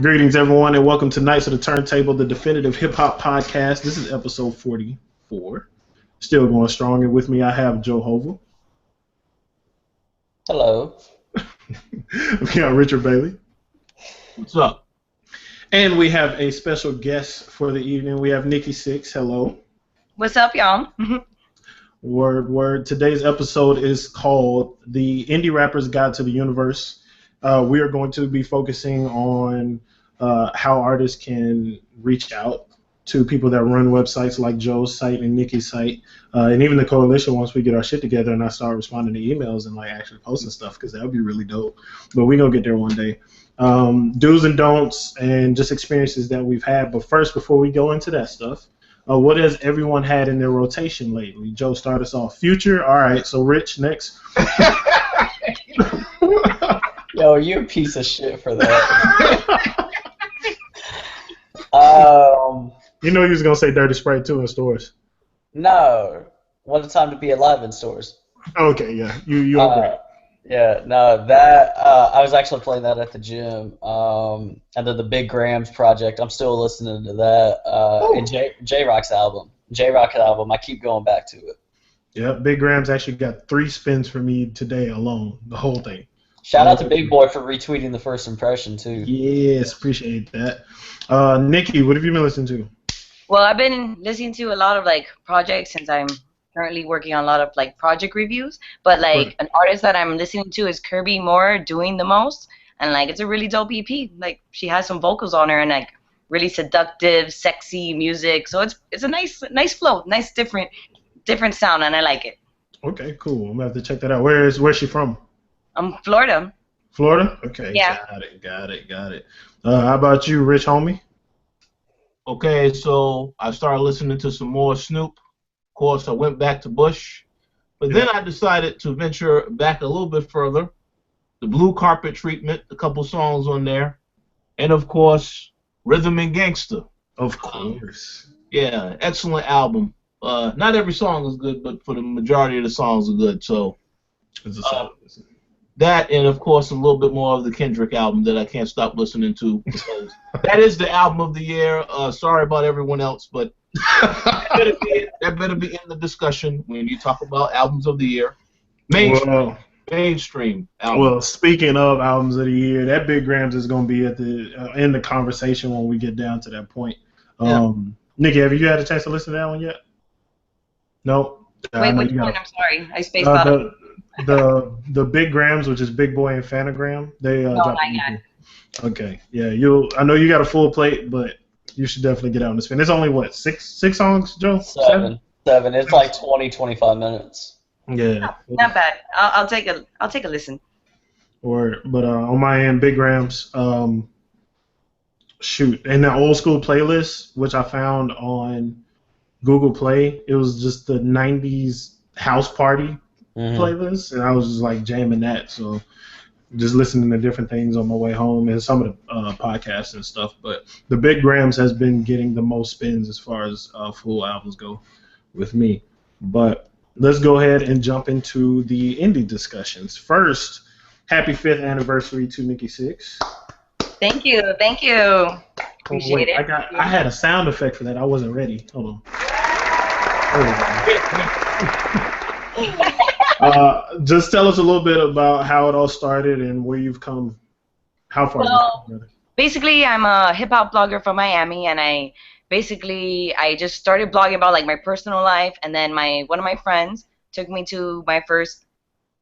Greetings, everyone, and welcome to Knights of the Turntable, the definitive hip-hop podcast. This is episode 44. Still going strong, and with me I have Joe Hovel. Hello. We got Richard Bailey. What's up? And we have a special guest for the evening. We have NikkiSiixx. Hello. What's up, y'all? Word. Today's episode is called The Indie Rapper's Guide to the Universe. We are going to be focusing on how artists can reach out to people that run websites like Joe's site and Nikki's site, and even the coalition once we get our shit together and I start responding to emails and like actually posting stuff, because that would be really dope. But we're going to get there one day. Do's and don'ts and just experiences that we've had. But first, before we go into that stuff, what has everyone had in their rotation lately? Joe, start us off. Future? All right, so Rich, next. Yo, you're a piece of shit for that. You know you was going to say Dirty Sprite too in stores. No. What a time to be alive in stores. Okay, yeah. You agree. Yeah, no, that, I was actually playing that at the gym, under the Big Grams project. I'm still listening to that, and J-Rock's album. J-Rock album, I keep going back to it. Yeah, Big Grams actually got 3 spins for me today alone, the whole thing. Shout out to Big Boy for retweeting the first impression, too. Yes, appreciate that. Nikki, what have you been listening to? Well, I've been listening to a lot of like projects since I'm currently working on a lot of like project reviews. But like an artist that I'm listening to is Kirby Maurier, Doing the Most, and like it's a really dope EP. Like she has some vocals on her and like really seductive, sexy music. So it's a nice flow, nice different sound, and I like it. Okay, cool. I'm gonna have to check that out. Where's she from? Florida. Florida? Okay. Yeah. Got it. How about you, Rich homie? Okay, so I started listening to some more Snoop. Of course, I went back to Bush. But then I decided to venture back a little bit further. The Blue Carpet Treatment, a couple songs on there. And, of course, Rhythm and Gangsta. Of course. Yeah, excellent album. Not every song is good, but for the majority of the songs are good. So that, and of course a little bit more of the Kendrick album that I can't stop listening to, because that is the album of the year. Sorry about everyone else, but that better be in the discussion when you talk about albums of the year. Mainstream album. Well, speaking of albums of the year, that Big Grams is going to be at the in the conversation when we get down to that point. Nikki, have you had a chance to listen to that one yet? No. Wait, which one? I'm sorry, I spaced out. The Big Grams, which is Big Boy and Fanagram, they no, dropped not yet. Okay, yeah, I know you got a full plate, but you should definitely get out on the spin. It's only what, six songs, Joe? Seven. It's like 25 minutes. Yeah. Not bad. I'll take a listen. But on my end, Big Grams, shoot, in the old school playlist, which I found on Google Play, it was just the 90s house party playlist, and I was just like jamming that, so just listening to different things on my way home and some of the podcasts and stuff. But the Big Grams has been getting the most spins as far as full albums go with me. But let's go ahead and jump into the indie discussions. First, happy 5th anniversary to NikkiSiixx. Thank you. Appreciate it. I had a sound effect for that. I wasn't ready. Hold on. Just tell us a little bit about how it all started and where you've come, how far you've come. Basically, I'm a hip-hop blogger from Miami, and I just started blogging about like my personal life, and then one of my friends took me to my first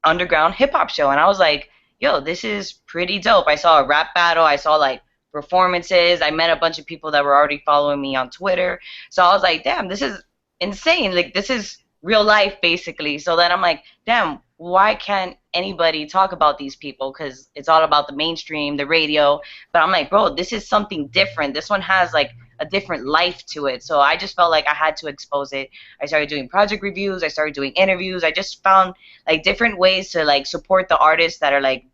underground hip-hop show, and I was like, yo, this is pretty dope. I saw a rap battle, I saw like performances, I met a bunch of people that were already following me on Twitter, so I was like, damn, this is insane, like this is real life basically. So then I'm like, damn, why can't anybody talk about these people? Because it's all about the mainstream, the radio. But I'm like, bro, this is something different. This one has like a different life to it. So I just felt like I had to expose it. I started doing project reviews. I started doing interviews. I just found like different ways to like support the artists that are like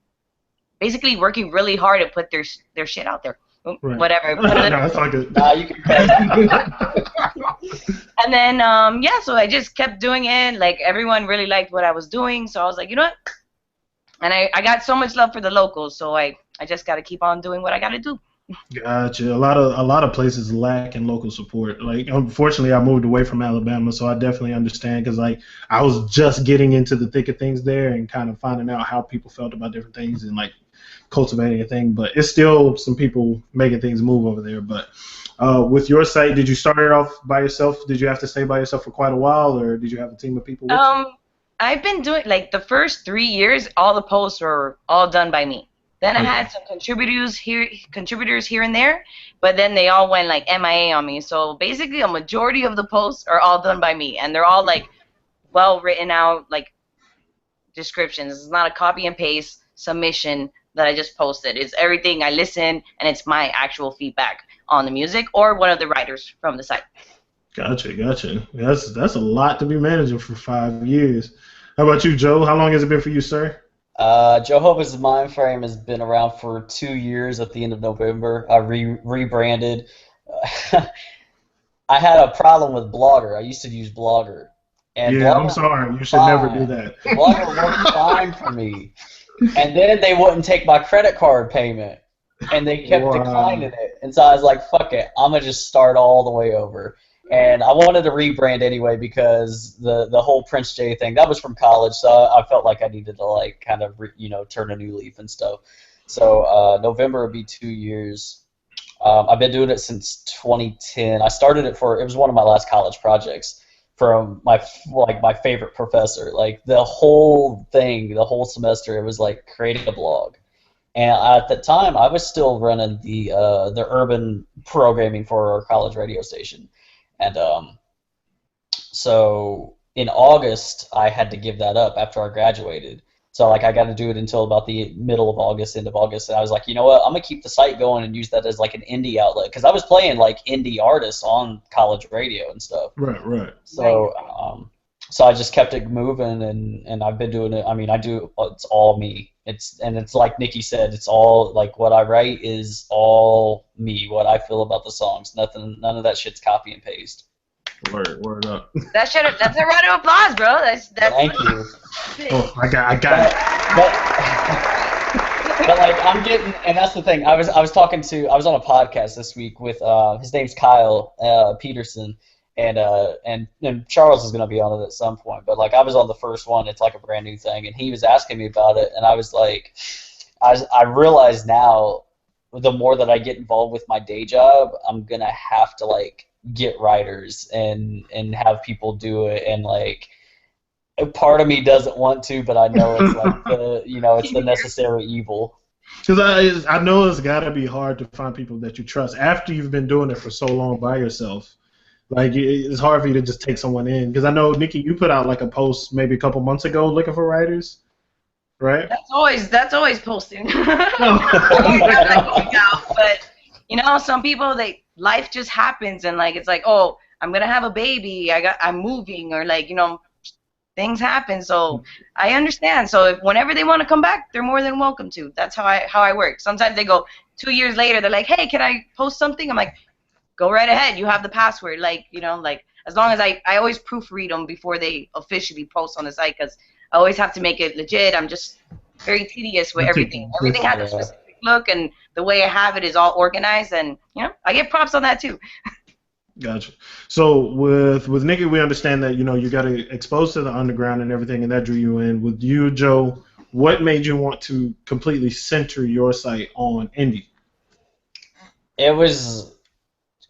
basically working really hard to put their shit out there. Right. Whatever. No, that's not good. Nah, you can And then, yeah, so I just kept doing it. Like, everyone really liked what I was doing. So I was like, you know what? And I got so much love for the locals. So I just got to keep on doing what I got to do. Gotcha. A lot of places lack in local support. Like, unfortunately, I moved away from Alabama, so I definitely understand. Because like I was just getting into the thick of things there and kind of finding out how people felt about different things and like cultivating a thing. But it's still some people making things move over there. But with your site, did you start it off by yourself? Did you have to stay by yourself for quite a while, or did you have a team of people with you? I've been doing like the first 3 years, all the posts were all done by me. Then I Okay. had some contributors here and there, but then they all went like MIA on me. So basically, a majority of the posts are all done by me, and they're all like well written out, like descriptions. It's not a copy and paste submission that I just posted. It's everything I listen, and it's my actual feedback on the music or one of the writers from the site. Gotcha. That's a lot to be managing for 5 years. How about you, Joe? How long has it been for you, sir? Jehovah's Mind Frame has been around for 2 years at the end of November. I rebranded. I had a problem with Blogger. I used to use Blogger. And Yeah, I'm Blogger sorry. You worked should never do fine. that. Blogger worked fine for me. And then they wouldn't take my credit card payment. And they kept declining Wow. it. And so I was like, fuck it. I'm going to just start all the way over. And I wanted to rebrand anyway because the whole Prince J thing, that was from college. So I felt like I needed to like kind of, turn a new leaf and stuff. So November would be 2 years. I've been doing it since 2010. I started it it was one of my last college projects from my favorite professor. Like the whole thing, the whole semester, it was like creating a blog. And at the time, I was still running the urban programming for our college radio station, and so in August, I had to give that up after I graduated. So like I got to do it until about the middle of August, end of August, and I was like, you know what, I'm gonna keep the site going and use that as like an indie outlet because I was playing like indie artists on college radio and stuff. Right. So so I just kept it moving and I've been doing it. I mean, it's all me. It's like Nikki said, it's all like what I write is all me, what I feel about the songs. None of that shit's copy and paste. Word up. That's a round of applause, bro. That's Thank you. Oh, I got But, it. but like I'm getting, and that's the thing. I was on a podcast this week with his name's Kyle Peterson, and Charles is gonna be on it at some point. But like I was on the first one. It's like a brand new thing, and he was asking me about it, and I was like, I realize now, the more that I get involved with my day job, I'm gonna have to like get writers and have people do it, and like part of me doesn't want to, but I know it's like it's the necessary evil. Because I know it's got to be hard to find people that you trust after you've been doing it for so long by yourself. Like it's hard for you to just take someone in. Because I know Nikki, you put out like a post maybe a couple months ago looking for writers, right? That's always posting. But some people life just happens and like it's like, oh, I'm gonna have a baby, I'm moving, or like things happen. So I understand. So whenever they want to come back, they're more than welcome to. That's how I work. Sometimes they go 2 years later, they're like, hey, can I post something? I'm like, go right ahead. You have the password. Like like as long as I always proofread them before they officially post on the site because I always have to make it legit. I'm just very tedious with everything. Everything has a specific look, and the way I have it is all organized, and I get props on that too. Gotcha. So with Nikki, we understand that you got exposed to the underground and everything, and that drew you in. With you, Joe, what made you want to completely center your site on indie? It was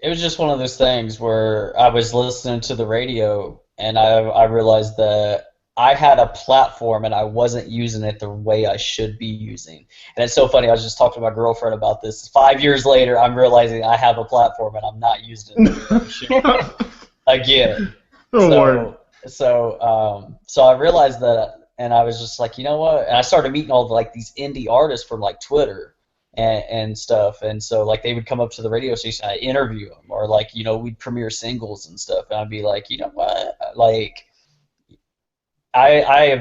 just one of those things where I was listening to the radio and I realized that I had a platform and I wasn't using it the way I should be using. And it's so funny, I was just talking to my girlfriend about this. 5 years later, I'm realizing I have a platform and I'm not using it again. So I realized that, and I was just like, you know what? And I started meeting all the, like these indie artists from like Twitter and stuff. And so like they would come up to the radio station, I'd interview them, or like we'd premiere singles and stuff, and I'd be like, you know what? Like I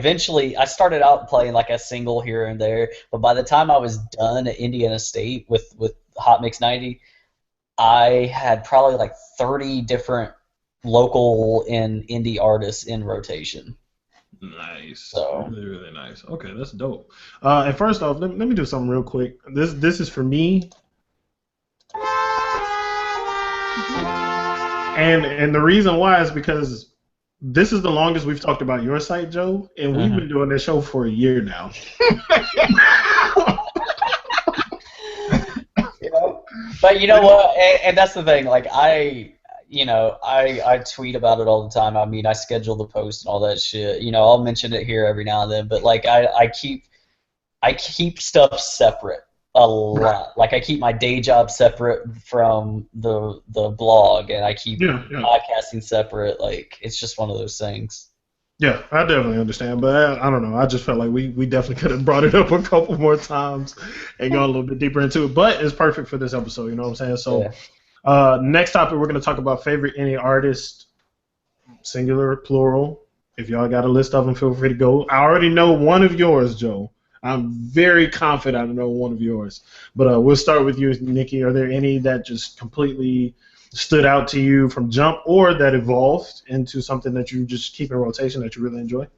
started out playing like a single here and there, but by the time I was done at Indiana State with Hot Mix 90, I had probably like 30 different local and indie artists in rotation. Nice. So really nice. Okay, that's dope. And first off, let me do something real quick. This is for me. And the reason why is because this is the longest we've talked about your site, Joe, and we've been doing this show for a year now. But you know what? And that's the thing. Like I tweet about it all the time. I mean, I schedule the post and all that shit. I'll mention it here every now and then. But like I keep stuff separate a lot. Like I keep my day job separate from the blog, and I keep podcasting separate. Like it's just one of those things. Yeah, I definitely understand, but I don't know. I just felt like we definitely could have brought it up a couple more times and gone a little bit deeper into it. But it's perfect for this episode, you know what I'm saying? So next topic, we're going to talk about favorite indie artist, singular, plural. If y'all got a list of them, feel free to go. I already know one of yours, Joe. I'm very confident I know one of yours. But we'll start with you, Nikki. Are there any that just completely stood out to you from jump, or that evolved into something that you just keep in rotation that you really enjoy?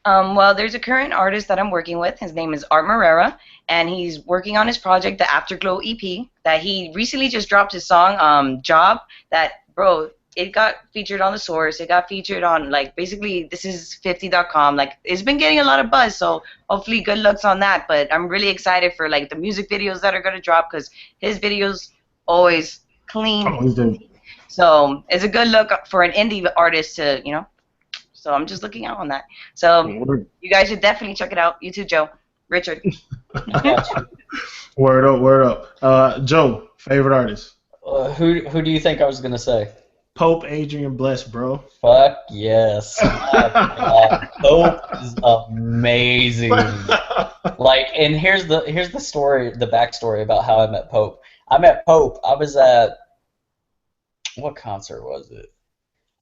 Well, there's a current artist that I'm working with. His name is Morera, and he's working on his project, the Afterglow EP, that he recently just dropped his song, Job, that, bro, it got featured on The Source. It got featured on, like, basically, this is 50.com. Like, it's been getting a lot of buzz, so hopefully good luck's on that. But I'm really excited for, like, the music videos that are going to drop, because his videos always clean. So it's a good look for an indie artist to, So I'm just looking out on that. So you guys should definitely check it out. You too, Joe. Richard. Word up. Joe, favorite artist? Who do you think I was going to say? Pope, Adrian, Bless, bro. Fuck yes. Pope is amazing. Like, and here's the story, the backstory about how I met Pope. I met Pope. I was at, what concert was it?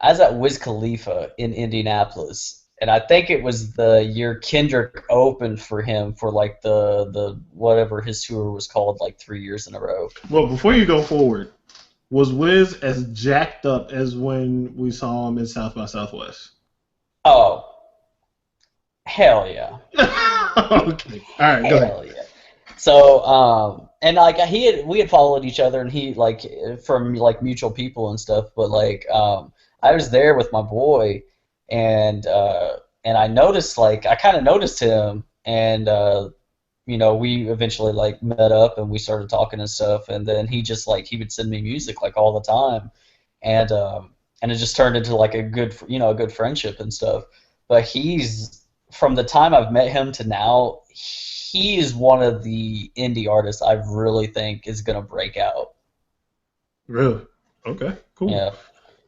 I was at Wiz Khalifa in Indianapolis, and I think it was the year Kendrick opened for him for like the whatever his tour was called, like 3 years in a row. Well, before you go forward, was Wiz as jacked up as when we saw him in South by Southwest? Oh, hell yeah. Okay, all right, go ahead. Hell yeah. So, and like we had followed each other, and he like from like mutual people and stuff. But like, I was there with my boy, and I noticed like I kind of noticed him, and we eventually like met up and we started talking and stuff. And then he just like he would send me music like all the time, and it just turned into like a good good friendship and stuff. But he's from the time I've met him to now. He is one of the indie artists I really think is gonna break out. Really? Okay, cool. Yeah.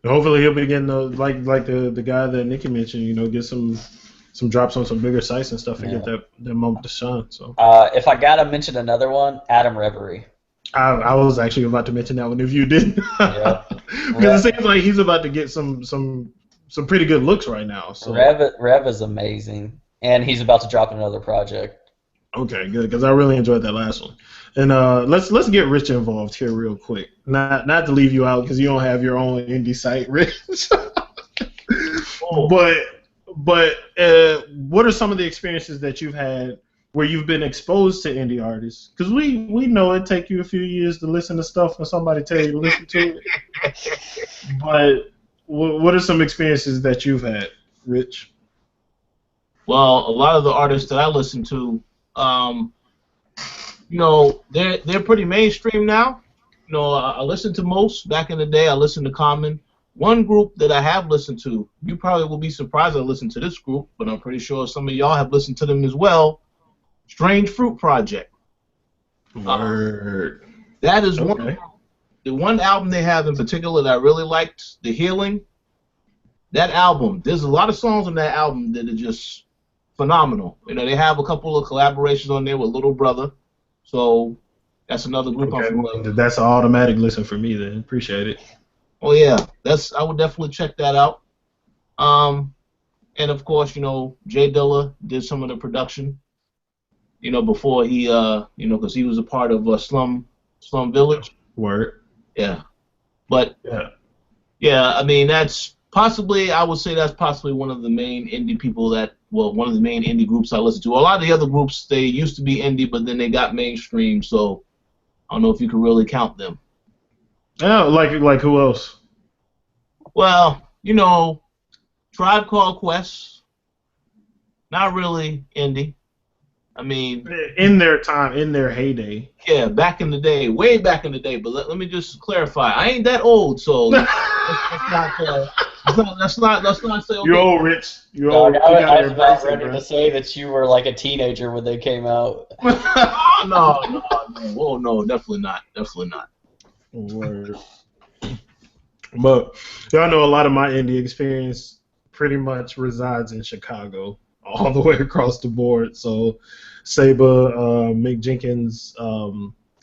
Hopefully he'll be getting like the guy that Nikki mentioned. Get some drops on some bigger sites and stuff and get that moment to shine. So. If I gotta mention another one, Adam Reverie. I was actually about to mention that one if you didn't. Yeah. Because it seems like he's about to get some pretty good looks right now. So. Rev is amazing, and he's about to drop another project. Okay, good, because I really enjoyed that last one. And let's get Rich involved here real quick. Not to leave you out because you don't have your own indie site, Rich. But what are some of the experiences that you've had where you've been exposed to indie artists? Because we know it take you a few years to listen to stuff and somebody tell you to listen to it. But what are some experiences that you've had, Rich? Well, a lot of the artists that I listen to, they're pretty mainstream now. I listened to most back in the day. I listened to Common. One group that I have listened to, you probably will be surprised I listened to this group, but I'm pretty sure some of y'all have listened to them as well. Strange Fruit Project. Word. That is the one album they have in particular that I really liked, The Healing. That album, there's a lot of songs on that album that are just phenomenal. They have a couple of collaborations on there with Little Brother, so that's another group I'm familiar with. That's an automatic listen for me then. Appreciate it. Oh yeah, I would definitely check that out. And of course, Jay Dilla did some of the production. Before he, because he was a part of Slum Village. Word. Yeah, but yeah, I mean I would say that's possibly one of the main indie people one of the main indie groups I listen to. A lot of the other groups, they used to be indie, but then they got mainstream, so I don't know if you can really count them. Yeah, like who else? Well, you know, Tribe Called Quest, not really indie. I mean, In their time, in their heyday. yeah, back in the day, way back in the day. But let me just clarify, I ain't that old, so let's not say You're okay. old, Rich. You're Dog, old. I, You I gotta was about embrace it, ready bro. to say that you were like a teenager when they came out. No. Oh no, definitely not. Definitely not. Word. But y'all know a lot of my indie experience pretty much resides in Chicago, all the way across the board. So SABA, Mick Jenkins,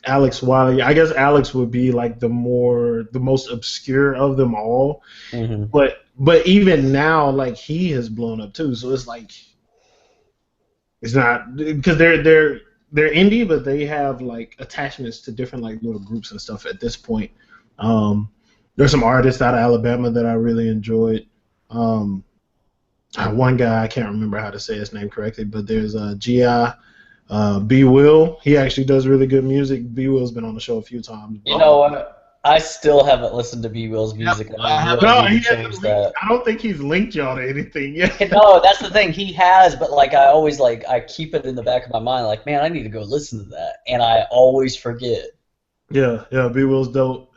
Alex Wiley. I guess Alex would be like the most obscure of them all. Hmm. But even now, like he has blown up too. So it's like it's not because they're indie, but they have like attachments to different like little groups and stuff at this point. Um, there's some artists out of Alabama that I really enjoyed. Um, one guy I can't remember how to say his name correctly, but there's Gi. B Will, he actually does really good music. B Will's been on the show a few times. You know what? I still haven't listened to B Will's music, and I I haven't. really No, need he to hasn't change linked. that. I don't think he's linked y'all to anything yet. No, that's the thing. He has, but like I always like I keep it in the back of my mind, like, man, I need to go listen to that, and I always forget. Yeah, B Will's dope.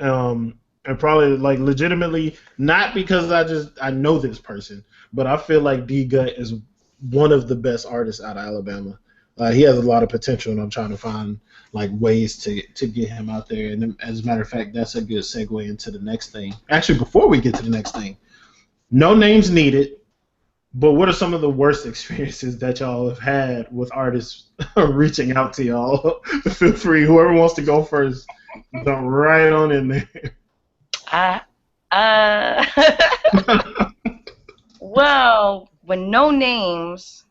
And probably like legitimately not because I know this person, but I feel like D Gut is one of the best artists out of Alabama. He has a lot of potential, and I'm trying to find like ways to get him out there. And then, as a matter of fact, that's a good segue into the next thing. Actually, before we get to the next thing, no names needed. But what are some of the worst experiences that y'all have had with artists reaching out to y'all? Feel free, whoever wants to go first, jump right on in there. Uh, uh, well, when no names,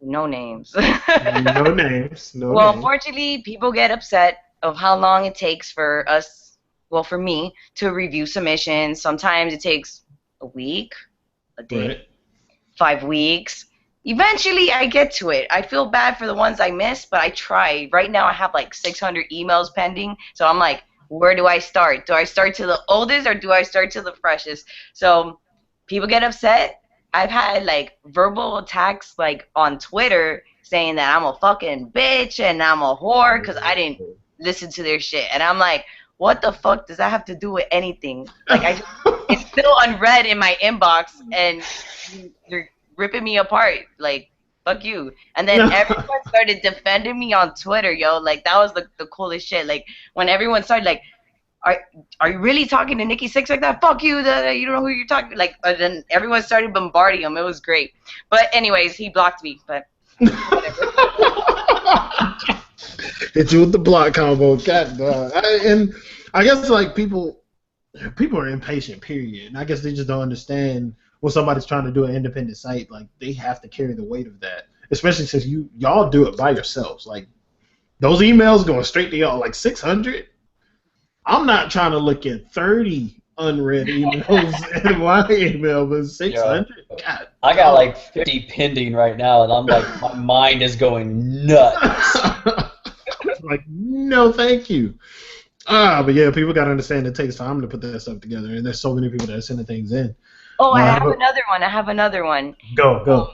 no names. No names, no Well, names. unfortunately, people get upset of how long it takes for us, well, for me, to review submissions. Sometimes it takes a week, a day, Right. 5 weeks. Eventually, I get to it. I feel bad for the ones I missed, but I try. Right now, I have like 600 emails pending. So I'm like, where do I start? Do I start to the oldest or do I start to the freshest? So people get upset. I've had like verbal attacks like on Twitter saying that I'm a fucking bitch and I'm a whore because I didn't listen to their shit. And I'm like, what the fuck does that have to do with anything? Like it's still unread in my inbox and you're ripping me apart. Like, fuck you. And then everyone started defending me on Twitter, yo. Like, that was the coolest shit. Like, when everyone started, like, are you really talking to NikkiSiixx like that? Fuck you. You don't know who you're talking. Like, then everyone started bombarding him. It was great. But anyways, he blocked me. But whatever. Hit you with the block combo, God. And I guess like people are impatient. Period. And I guess they just don't understand when somebody's trying to do an independent site. Like they have to carry the weight of that, especially since y'all do it by yourselves. Like those emails going straight to y'all, like 600. I'm not trying to look at 30 unread emails in my email, but 600. God, I got like 50 pending right now, and I'm like, my mind is going nuts. like no, thank you. But yeah, people gotta understand it takes time to put that stuff together, and there's so many people that are sending things in. Oh, I have another one. Go.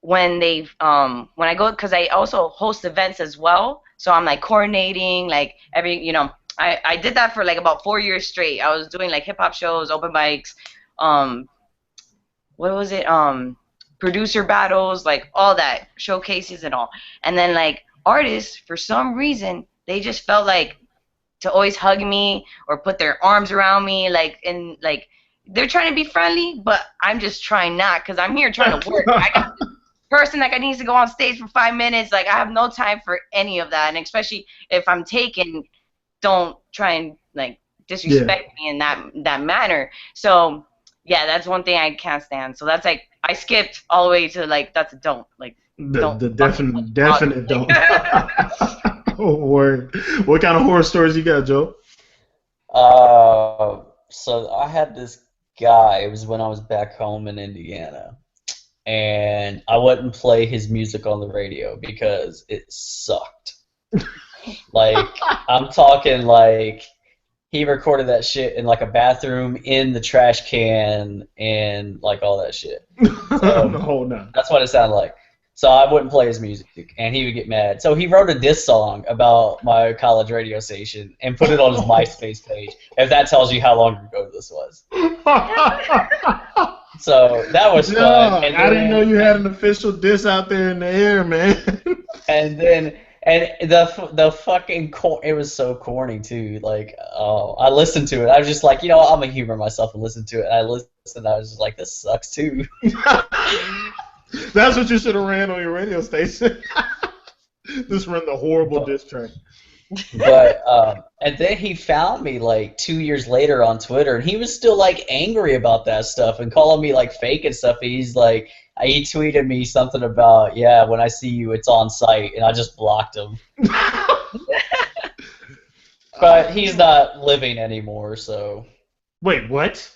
When when I go, because I also host events as well, so I'm like coordinating like I did that for like about 4 years straight. I was doing like hip hop shows, open mics, what was it, producer battles, like all that, showcases and all. And then like artists, for some reason, they just felt like to always hug me or put their arms around me, like, and like they're trying to be friendly, but I'm just trying not, because I'm here trying to work. I got this person that needs to go on stage for 5 minutes. Like, I have no time for any of that, and especially if I'm taken, don't try and like disrespect me in that manner. So yeah, that's one thing I can't stand. So that's like I skipped all the way to like that's a don't, like don't The definite don't. Oh, word. What kind of horror stories you got, Joe? So I had this guy. It was when I was back home in Indiana, and I wouldn't play his music on the radio because it sucked. Like, I'm talking like he recorded that shit in like a bathroom, in the trash can, and like all that shit. The whole nine. That's what it sounded like. So I wouldn't play his music, and he would get mad. So he wrote a diss song about my college radio station and put it on his MySpace page. If that tells you how long ago this was. So that was fun. And I didn't know you had an official diss out there in the air, man. And the fucking it was so corny too. Like, I listened to it. I was just like, I'm gonna humor myself and listen to it. And I listened. I was just like, this sucks too. That's what you should have ran on your radio station. Just run the horrible diss track. But and then he found me like 2 years later on Twitter, and he was still like angry about that stuff and calling me like fake and stuff. He's like, he tweeted me something about, when I see you, it's on site, and I just blocked him. But he's not living anymore, so. Wait, what?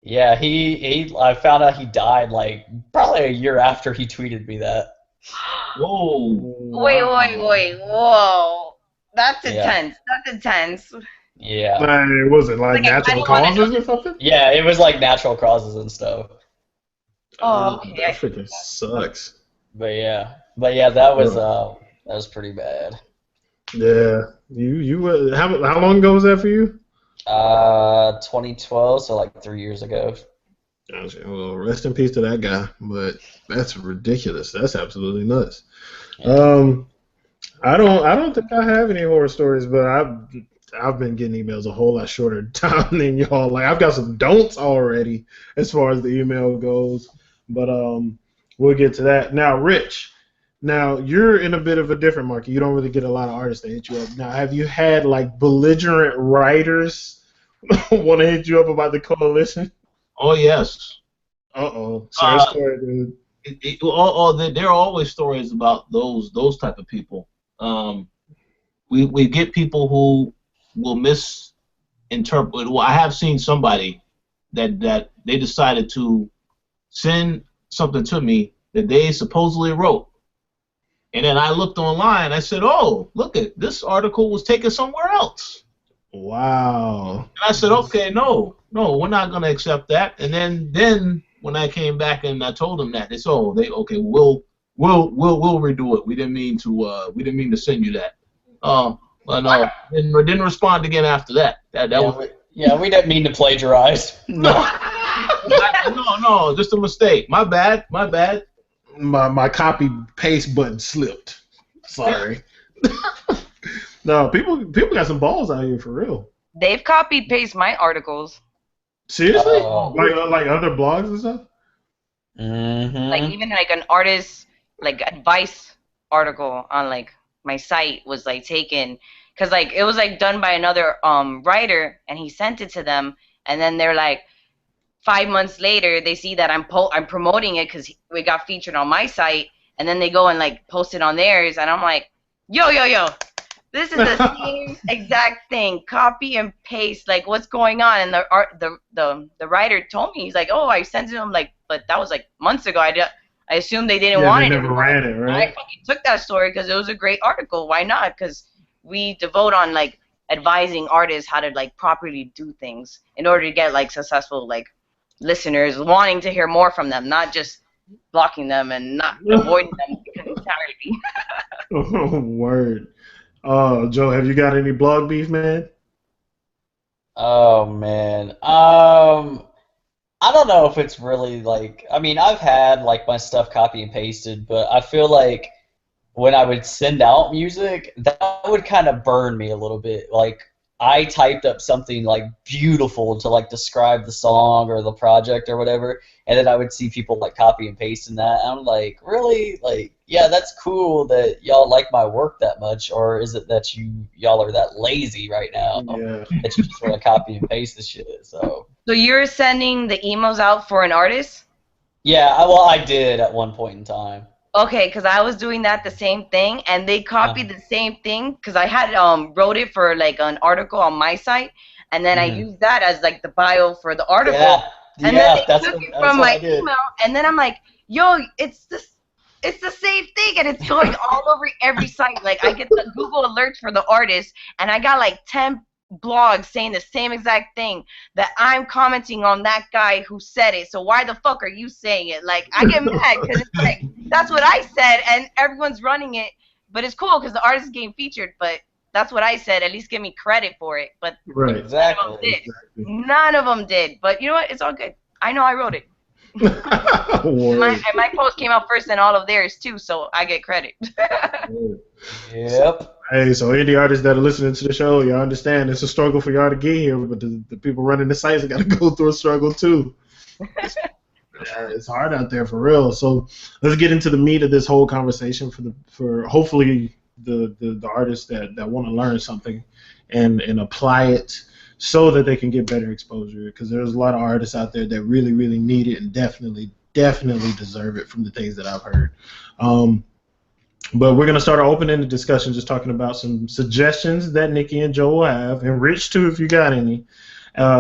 Yeah, I found out he died like probably a year after he tweeted me that. Whoa. Wait, whoa. That's intense. That's intense. Yeah. Was it like natural causes or something? Yeah, it was like natural causes and stuff. Oh, okay. That freaking sucks. But yeah, that was pretty bad. Yeah. You how long ago was that for you? 2012, so like 3 years ago. Well, rest in peace to that guy, but that's ridiculous. That's absolutely nuts. Yeah. I don't think I have any horror stories, but I've been getting emails a whole lot shorter time than y'all. Like, I've got some don'ts already as far as the email goes, but we'll get to that. Now, Rich, you're in a bit of a different market. You don't really get a lot of artists that hit you up. Now, have you had like belligerent writers want to hit you up about the coalition? Oh yes. Uh-oh. Sorry, story, dude. There are always stories about those type of people. We get people who will misinterpret. Well, I have seen somebody that they decided to send something to me that they supposedly wrote, and then I looked online. I said, "Oh, look at this article was taken somewhere else." Wow. And I said, "Okay, no, we're not going to accept that." And then when I came back and I told them that, they said, "Oh, we'll redo it. We didn't mean to send you that." But no, didn't respond again after that. We didn't mean to plagiarize. No, just a mistake. My bad. My copy paste button slipped. Sorry. No, people got some balls out here for real. They've copy paste my articles. Seriously? Like other blogs and stuff? Mm-hmm. Like even like an artist like advice article on like my site was like taken because like it was like done by another writer, and he sent it to them, and then they're like 5 months later they see that I'm promoting it because we got featured on my site, and then they go and like post it on theirs, and I'm like, yo, this is the same exact thing, copy and paste. Like, what's going on? And the writer told me, he's like, oh, I sent it to him, like, but that was like months ago. I assumed they didn't want it. They never ran it, right? I fucking took that story because it was a great article. Why not? Because we devote on like advising artists how to like properly do things in order to get like successful like listeners wanting to hear more from them, not just blocking them and not avoiding them entirely. Oh, word. Joe, have you got any blog beef, man? Oh man, I don't know if it's really like. I mean, I've had like my stuff copy and pasted, but I feel like when I would send out music, that would kind of burn me a little bit. Like, I typed up something like beautiful to like describe the song or the project or whatever, and then I would see people like copy and paste in that. And I'm like, really? Like, yeah, that's cool that y'all like my work that much, or is it that y'all are that lazy right now that you just want to copy and paste the shit? So you're sending the emails out for an artist? Yeah, I did at one point in time. Okay, because I was doing that the same thing, and they copied the same thing because I had wrote it for like an article on my site, and then I used that as like the bio for the article. Yeah, and then they took it from my email, and then I'm like, yo, it's the same thing, and it's going all over every site. Like, I get the Google alerts for the artist, and I got like 10 blogs saying the same exact thing that I'm commenting on that guy who said it. So why the fuck are you saying it? Like, I get mad because it's like, that's what I said and everyone's running it. But it's cool because the artist is getting featured, but that's what I said. At least give me credit for it. But Right. Exactly. None of them did. But you know what? It's all good. I know I wrote it. My post came out first and all of theirs too, so I get credit. Yep. Hey, so indie artists that are listening to the show, y'all understand it's a struggle for y'all to get here, but the people running the sites got to go through a struggle too. It's hard out there for real. So let's get into the meat of this whole conversation for hopefully the artists that want to learn something and apply it so that they can get better exposure, because there's a lot of artists out there that really, really need it and definitely deserve it from the things that I've heard. But we're going to start our open-ended discussion just talking about some suggestions that Nikki and Joe will have, and Rich too if you got any,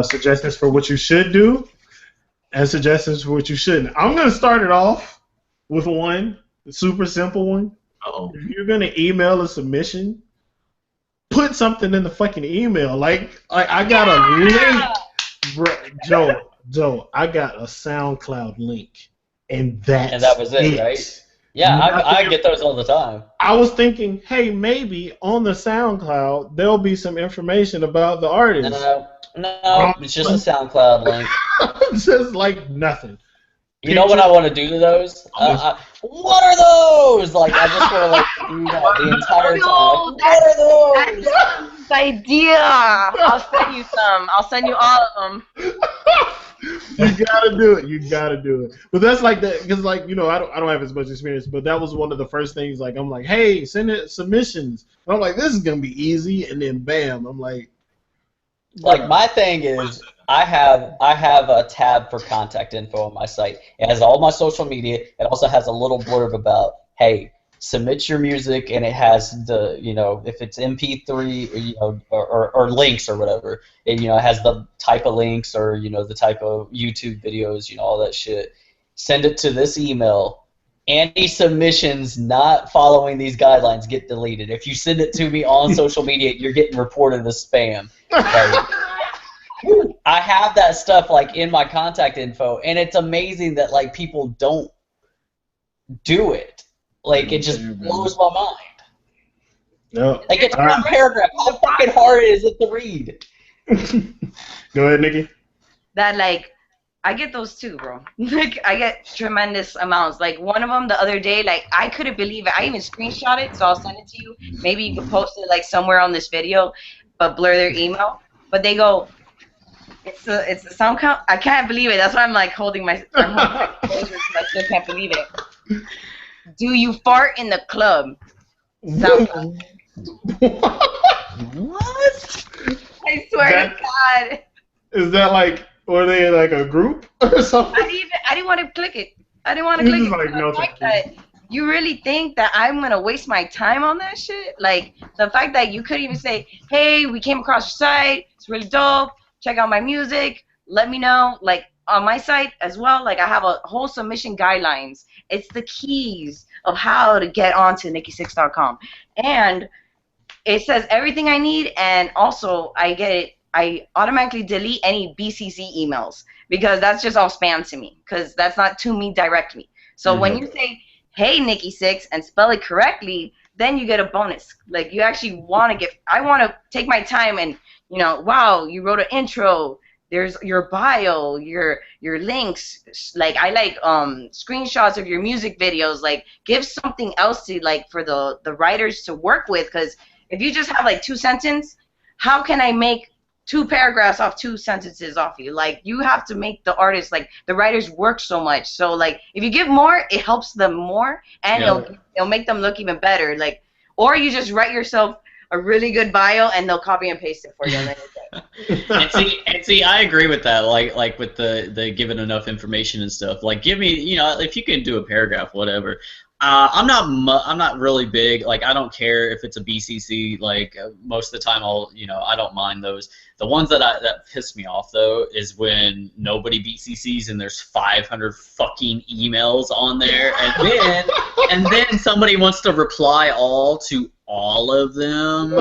suggestions for what you should do and suggestions for what you shouldn't. I'm going to start it off with one, a super simple one. Uh-oh. If you're going to email a submission, put something in the fucking email. Like I got a link. Bro, Joe, I got a SoundCloud link. And that was it, right? Yeah, I get those all the time. I was thinking, hey, maybe on the SoundCloud there'll be some information about the artist. No, it's just a SoundCloud link. Just like nothing. You know what I want to do to those? What are those? Like, I just want to like do that the entire time. What are those? That's the idea. I'll send you some. I'll send you all of them. You gotta do it. You gotta do it. But that's like that, because like, you know, I don't have as much experience, but that was one of the first things. Like, I'm like, hey, send it submissions. And I'm like, this is gonna be easy, and then bam, I'm like my thing is, I have a tab for contact info on my site. It has all my social media. It also has a little blurb about, hey, submit your music, and it has the, you know, if it's MP3, you know, or links or whatever. It, you know, it has the type of links or, you know, the type of YouTube videos, you know, all that shit. Send it to this email. Any submissions not following these guidelines get deleted. If you send it to me on social media, you're getting reported as spam. Like, I have that stuff like in my contact info, and it's amazing that like people don't do it. Like, it just blows my mind. No. Like, it's one paragraph. How fucking hard is it to read? Go ahead, Nikki. That, like, I get those too, bro. Like, I get tremendous amounts. Like, one of them the other day, like, I couldn't believe it. I even screenshot it, so I'll send it to you. Maybe you can post it, like, somewhere on this video, but blur their email. But they go, it's the sound count. I can't believe it. That's why I'm, like, holding my closure, I still can't believe it. Do you fart in the club? Sound count. What? I swear to God. Is that like, were they like a group or something? I didn't want to click it. I didn't want to click it. Like, no, the fact that you really think that I'm going to waste my time on that shit? Like, the fact that you couldn't even say, hey, we came across your site. It's really dope. Check out my music. Let me know. Like, on my site as well, like, I have a whole submission guidelines. It's the keys of how to get onto NikkiSiixx.com. And it says everything I need, and also I automatically delete any BCC emails, because that's just all spam to me, because that's not to me directly. So when you say, hey, NikkiSiixx, and spell it correctly, then you get a bonus. Like, you actually want to get, I want to take my time and, you know, wow, you wrote an intro. There's your bio, your links. Like, I like screenshots of your music videos. Like, give something else to, like, for the writers to work with, because if you just have like 2 sentences, how can I make 2 paragraphs off 2 sentences off you? Like, you have to make the artists, like, the writers work so much. So, like, if you give more, it helps them more, and it'll make them look even better. Like, or you just write yourself a really good bio, and they'll copy and paste it for you. and see, I agree with that. Like with the giving enough information and stuff. Like, give me, you know, if you can do a paragraph, whatever. I'm not really big. Like, I don't care if it's a BCC. Like, most of the time, I don't mind those. The ones that piss me off though is when nobody BCCs and there's 500 fucking emails on there, and then somebody wants to reply all to all of them.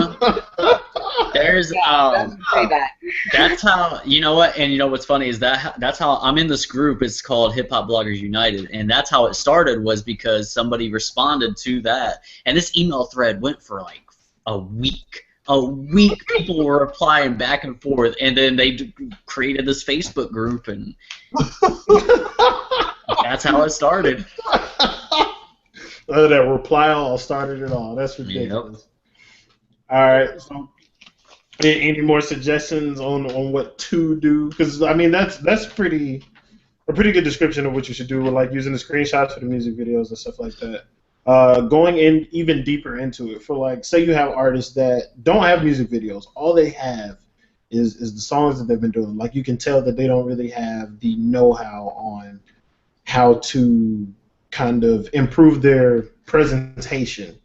There's Say that. that's how, you know what, and you know what's funny is that's how I'm in this group. It's called Hip Hop Bloggers United, and that's how it started, was because somebody responded to that, and this email thread went for like a week. A week, people were replying back and forth, and then they created this Facebook group, and that's how it started. That reply all started it all. That's ridiculous. Yep. All right. So, any more suggestions on what to do? Because I mean, that's a pretty good description of what you should do, with like using the screenshots for the music videos and stuff like that. Going in even deeper into it, for like, say you have artists that don't have music videos, all they have is the songs that they've been doing. Like, you can tell that they don't really have the know-how on how to kind of improve their presentation,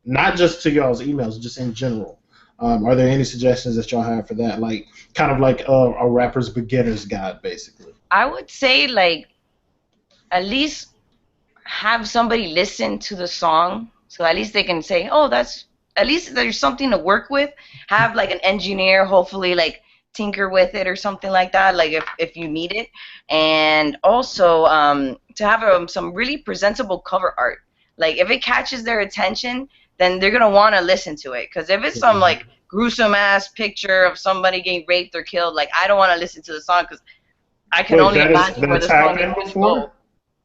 not just to y'all's emails, just in general. Are there any suggestions that y'all have for that? Like, kind of like a rapper's beginner's guide, basically. I would say, like, at least have somebody listen to the song, so at least they can say, oh, at least there's something to work with. Have like an engineer hopefully like tinker with it or something like that, like if you need it. And also to have some really presentable cover art. Like, if it catches their attention, then they're gonna want to listen to it. Because if it's some like gruesome ass picture of somebody getting raped or killed, like, I don't want to listen to the song, because I can only imagine where the song is going to go.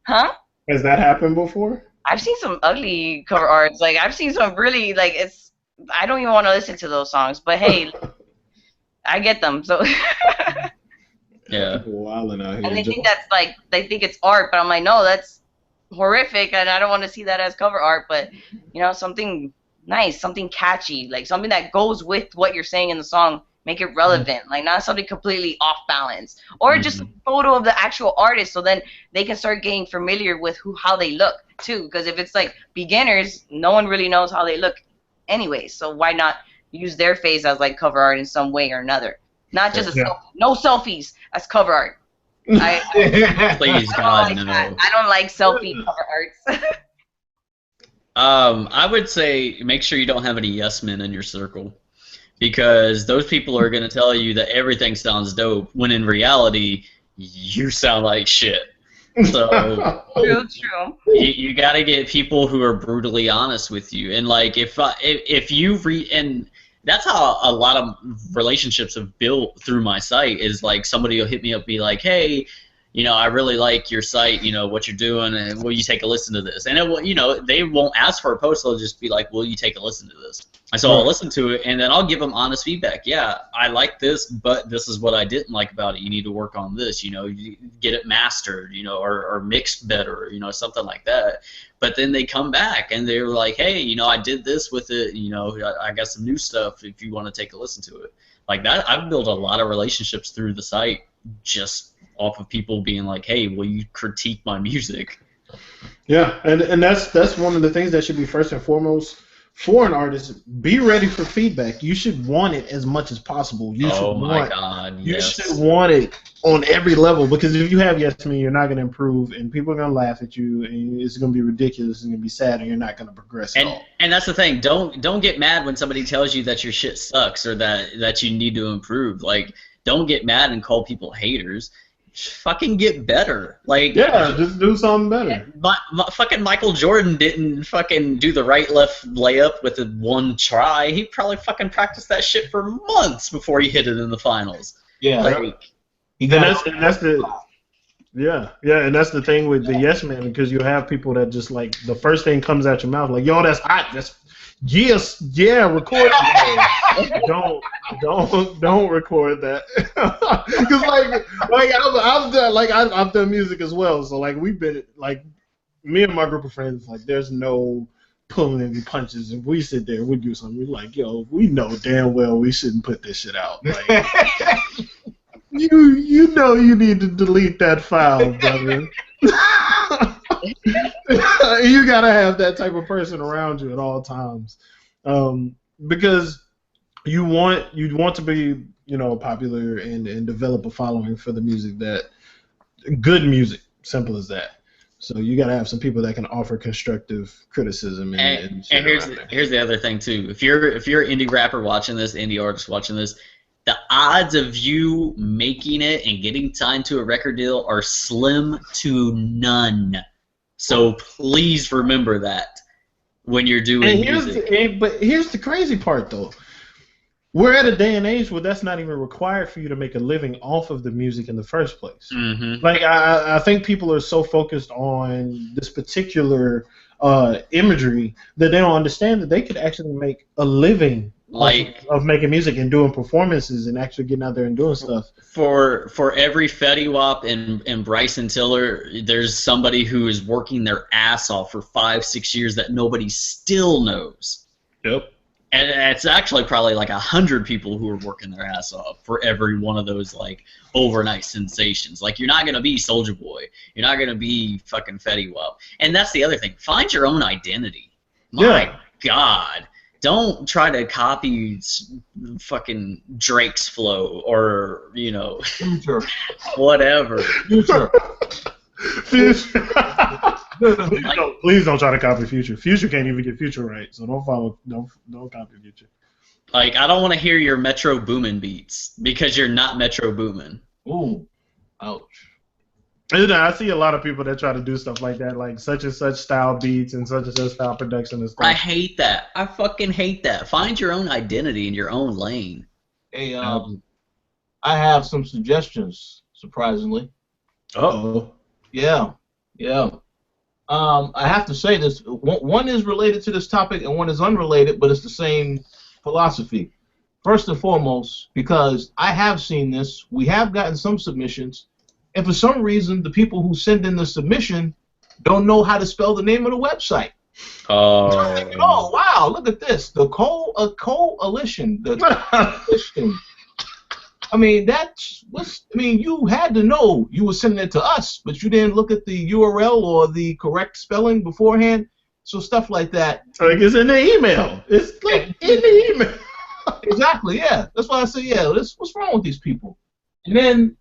Huh? Has that happened before? I've seen some ugly cover arts. Like, I've seen some really, like, I don't even want to listen to those songs. But hey, I get them. So yeah. And they think that's like, they think it's art, but I'm like, no, that's horrific, and I don't want to see that as cover art. But something nice, something catchy, like something that goes with what you're saying in the song. Make it relevant, like not something completely off balance, or just a photo of the actual artist, so then they can start getting familiar with how they look too. Because if it's like beginners, no one really knows how they look anyway, so why not use their face as like cover art in some way or another? Not just a selfie. No selfies as cover art. Please, God, no. I don't like selfie cover arts. I would say make sure you don't have any yes men in your circle. Because those people are going to tell you that everything sounds dope, when in reality, you sound like shit. So true. You got to get people who are brutally honest with you. And like, if you and that's how a lot of relationships have built through my site, is like, somebody will hit me up, be like, hey, I really like your site, what you're doing, and will you take a listen to this? And it will, they won't ask for a post, they'll just be like, will you take a listen to this? And so I'll listen to it, and then I'll give them honest feedback. Yeah, I like this, but this is what I didn't like about it. You need to work on this, you get it mastered, or mixed better, something like that. But then they come back, and they're like, hey, I did this with it, I got some new stuff if you want to take a listen to it. Like that, I've built a lot of relationships through the site just off of people being like, hey, will you critique my music? Yeah, and that's one of the things that should be first and foremost for an artist. Be ready for feedback. You should want it as much as possible. You should want it on every level, because if you have yes men, you're not going to improve, and people are going to laugh at you, and it's going to be ridiculous, it's going to be sad, and you're not going to progress at all. And that's the thing. Don't get mad when somebody tells you that your shit sucks, or that you need to improve. Like, don't get mad and call people haters. Fucking get better. Like, yeah, just do something better. Fucking Michael Jordan didn't fucking do the right-left layup with one try. He probably fucking practiced that shit for months before he hit it in the finals. Yeah. Like, and that's the thing with the yes man, because you have people that just like the first thing comes out your mouth, like, yo, that's hot. That's record it. Don't record that. Because I've done music as well, so like we've been like, me and my group of friends, like, there's no pulling any punches. If we sit there, we do something, we're like, yo, we know damn well we shouldn't put this shit out. Like, you know you need to delete that file, brother. You gotta have that type of person around you at all times, because you want to be popular and develop a following for the music, that good music, simple as that. So you got to have some people that can offer constructive criticism. And here's the other thing too. If you're an indie rapper watching this, indie artist watching this, the odds of you making it and getting signed to a record deal are slim to none. So please remember that when you're doing music. But here's the crazy part, though. We're at a day and age where that's not even required for you to make a living off of the music in the first place. Mm-hmm. Like, I think people are so focused on this particular imagery that they don't understand that they could actually make a living of making music and doing performances and actually getting out there and doing stuff. For every Fetty Wap and Bryson Tiller, there's somebody who is working their ass off for 5-6 years that nobody still knows. Yep. And it's actually probably like 100 people who are working their ass off for every one of those like overnight sensations. Like, you're not gonna be Soulja Boy, you're not gonna be fucking Fetty Wap, and that's the other thing. Find your own identity. My God, don't try to copy fucking Drake's flow or Future. Whatever. Future. Please don't try to copy Future. Future can't even get Future right, so don't copy Future. Like, I don't want to hear your Metro Boomin beats because you're not Metro Boomin. Ooh, ouch. I see a lot of people that try to do stuff like that, like such and such style beats and such style production and stuff. I hate that. I fucking hate that. Find your own identity in your own lane. Hey, I have some suggestions. Surprisingly. Uh-oh. Yeah. I have to say this. One is related to this topic and one is unrelated, but it's the same philosophy. First and foremost, because I have seen this, we have gotten some submissions, and for some reason, the people who send in the submission don't know how to spell the name of the website. Oh, wow, look at this. The coalition. The coalition. I mean, you had to know you were sending it to us, but you didn't look at the URL or the correct spelling beforehand. So stuff like that. Like, it's in the email. It's like in the email. Exactly, yeah. That's why I say, what's wrong with these people? And then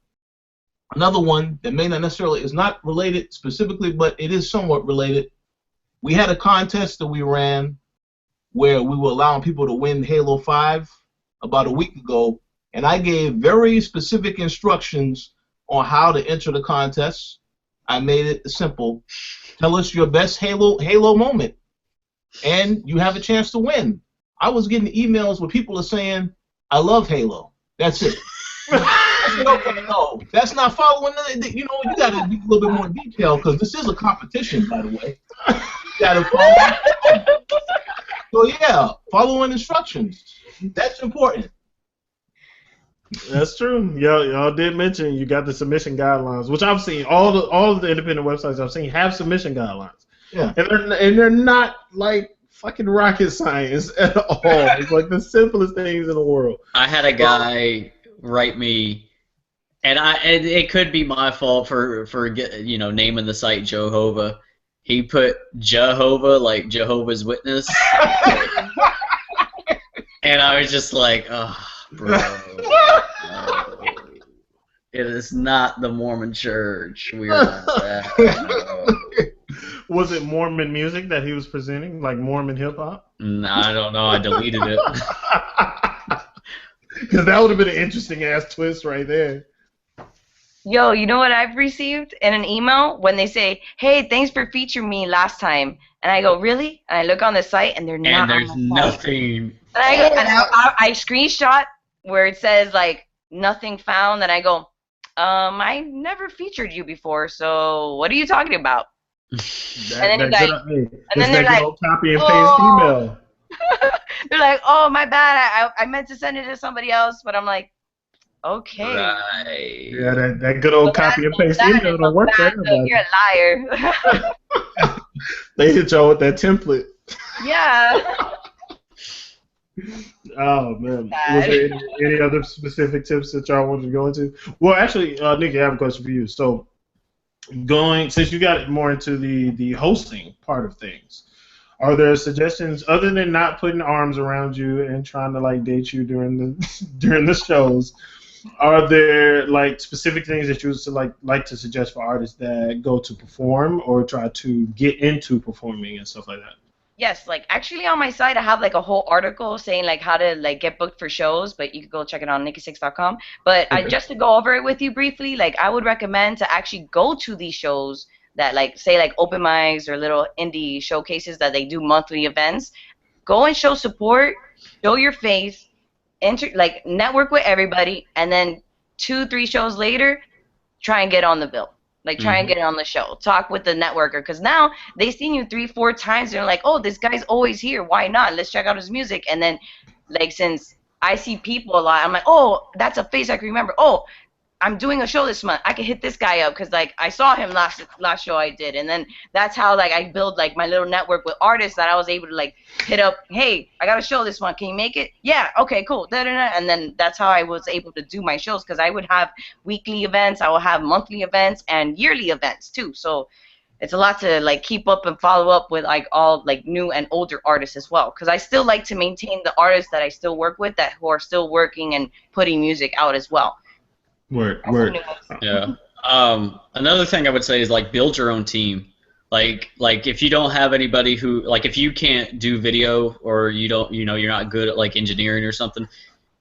another one that may not necessarily is not related specifically, but it is somewhat related. We had a contest that we ran where we were allowing people to win Halo 5 about a week ago. And I gave very specific instructions on how to enter the contest. I made it simple. Tell us your best Halo moment, and you have a chance to win. I was getting emails where people are saying, "I love Halo." That's it. I said, okay, no, that's not following. You got to be a little bit more detailed because this is a competition, by the way. You got to follow. So yeah, following instructions. That's important. That's true. Y'all did mention you got the submission guidelines, which I've seen. All of the independent websites I've seen have submission guidelines. Yeah. And they're not like fucking rocket science at all. It's like the simplest things in the world. I had a guy write me, and it could be my fault for naming the site Jehovah. He put Jehovah like Jehovah's Witness, and I was just like, oh. Bro, it is not the Mormon Church. We are not that. Was it Mormon music that he was presenting, like Mormon hip hop? No, I don't know. I deleted it. Because that would have been an interesting ass twist right there. Yo, you know what I've received in an email when they say, "Hey, thanks for featuring me last time," and I go, "Really?" And I look on the site and they're not. And there's nothing. And I screenshot where it says like nothing found, and I go, I never featured you before, so what are you talking about? And then they're like, copy and paste email. They're like, "Oh, my bad, I meant to send it to somebody else," but I'm like, okay. Right. Yeah, that good old copy and paste email don't work for everybody. You're a liar. They hit y'all with that template. Yeah. Oh man, was there any other specific tips that y'all wanted to go into? Well, actually, Nikki, I have a question for you. So, since you got more into the hosting part of things, are there suggestions other than not putting arms around you and trying to like date you during the shows? Are there like specific things that you would like to suggest for artists that go to perform or try to get into performing and stuff like that? Yes, like actually on my site I have like a whole article saying like how to like get booked for shows, but you can go check it on NikkiSiixx.com. But I Okay. just to go over it with you briefly, like I would recommend to actually go to these shows that like say like open mics or little indie showcases that they do monthly events. Go and show support, show your face, like network with everybody, and then 2, 3 shows later, try and get on the bill. Like try and Hmm. get on the show. Talk with the networker because now they seen you 3, 4 times. They're like, oh, this guy's always here. Why not? Let's check out his music. And then, like since I see people a lot, I'm like, oh, that's a face I can remember. Oh, I'm doing a show this month. I can hit this guy up because like I saw him last show I did, and then that's how like I build like my little network with artists that I was able to like hit up. Hey, I got a show this month. Can you make it? Yeah. Okay. Cool. Da, da, da. And then that's how I was able to do my shows because I would have weekly events, I will have monthly events, and yearly events too. So it's a lot to like keep up and follow up with like all like new and older artists as well because I still like to maintain the artists that I still work with that who are still working and putting music out as well. Word, That's a word. new one. Yeah. Another thing I would say is like build your own team. Like if you don't have anybody who like if you can't do video or you don't you're not good at like engineering or something,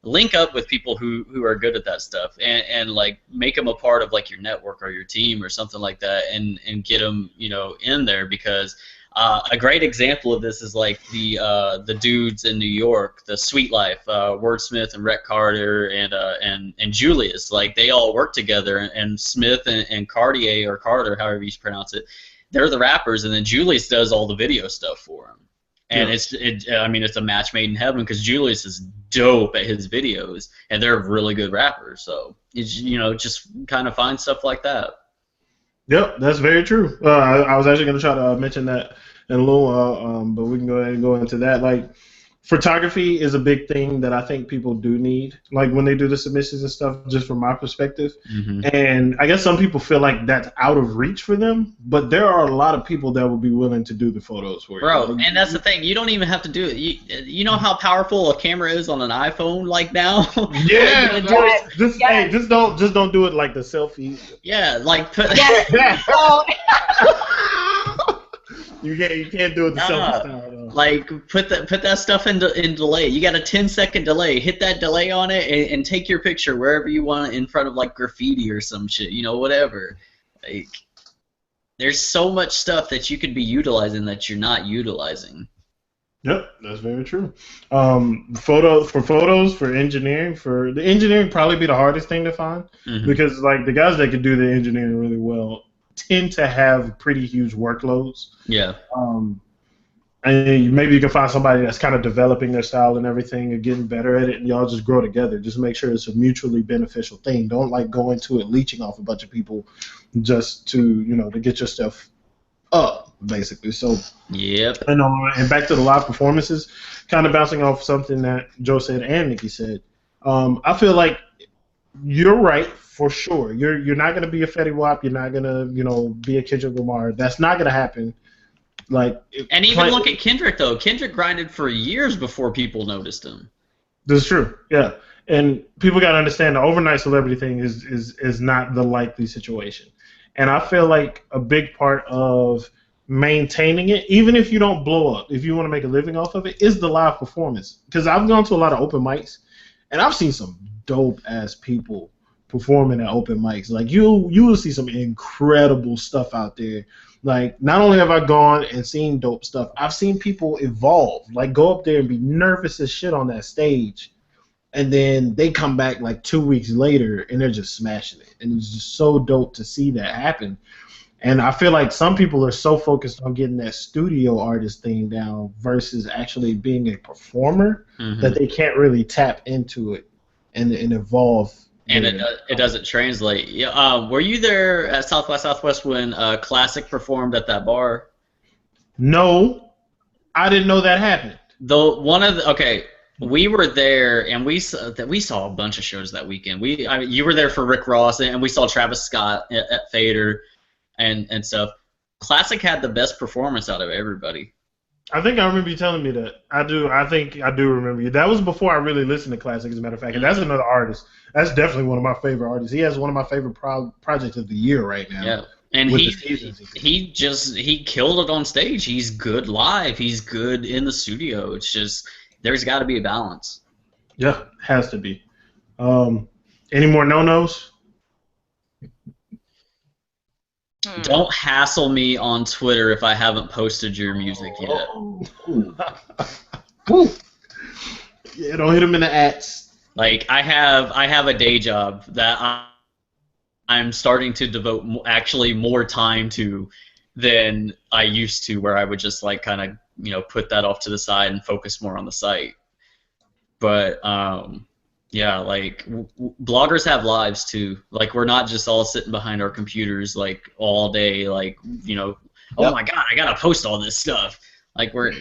link up with people who are good at that stuff and like make them a part of like your network or your team or something like that and get them in there because a great example of this is like the dudes in New York, the Sweet Life, Wordsmith and Rhett Carter and Julius, like they all work together and Smith and Cartier or Carter, however you pronounce it, they're the rappers and then Julius does all the video stuff for them. And Yeah. it's a match made in heaven because Julius is dope at his videos, and they're really good rappers. So it's, just kind of find stuff like that. Yep, that's very true. I was actually going to try to mention that in a little while, but we can go ahead and go into that. Like, photography is a big thing that I think people do need, like when they do the submissions and stuff, just from my perspective. Hmm. And I guess some people feel like that's out of reach for them, but there are a lot of people that will be willing to do the photos for you. Bro, Like, and that's the thing. You don't even have to do it. You know how powerful a camera is on an iPhone, like now. yeah, Like, just, Yes. hey, just don't do it like the selfie. yeah, like put. Yes. Oh, You can't do it the selfie style though. Like put that stuff in delay. You got a 10-second delay. Hit that delay on it and take your picture wherever you want in front of like graffiti or some shit. Whatever. Like there's so much stuff that you could be utilizing that you're not utilizing. Yep, that's very true. Photos, for engineering, for the engineering probably be the hardest thing to find Mhm. because like the guys that can do the engineering really well tend to have pretty huge workloads. Yeah. And maybe you can find somebody that's kind of developing their style and everything and getting better at it, and y'all just grow together. Just make sure it's a mutually beneficial thing. Don't like go into it leeching off a bunch of people just to to get your stuff up, basically. So Yep. and back to the live performances, kind of bouncing off something that Joe said and Nikki said. I feel like you're right for sure. You're not gonna be a Fetty Wap. You're not gonna be a Kendrick Lamar. That's not gonna happen. Like And even look at Kendrick though. Kendrick grinded for years before people noticed him. This is true. Yeah, and people gotta understand the overnight celebrity thing is not the likely situation. And I feel like a big part of maintaining it, even if you don't blow up, if you want to make a living off of it, is the live performance. Because I've gone to a lot of open mics, and I've seen some dope ass people performing at open mics. Like you will see some incredible stuff out there. Like not only have I gone and seen dope stuff, I've seen people evolve. Like go up there and be nervous as shit on that stage, and then they come back like 2 weeks later and they're just smashing it. And it's just so dope to see that happen. And I feel like some people are so focused on getting that studio artist thing down versus actually being a performer that they can't really tap into it and evolve. And it doesn't translate. Yeah. Were you there at South by Southwest when Classic performed at that bar? No, I didn't know that happened. We were there and we saw a bunch of shows that weekend. You were there for Rick Ross and we saw Travis Scott at Fader and stuff. Classic had the best performance out of everybody. I think I remember you telling me that. I do. I think I do remember you. That was before I really listened to classic, as a matter of fact. And that's another artist. That's definitely one of my favorite artists. He has one of my favorite projects of the year right now. Yeah. And with he killed it on stage. He's good live. He's good in the studio. It's just there's got to be a balance. Yeah, has to be. Any more no-nos? Don't hassle me on Twitter if I haven't posted your music yet. Yeah, don't hit him in the ads. Like I have a day job that I'm starting to devote actually more time to than I used to, where I would just like kind of put that off to the side and focus more on the site. But yeah, like bloggers have lives too. Like we're not just all sitting behind our computers like all day. Like oh my god, I gotta post all this stuff. Like we're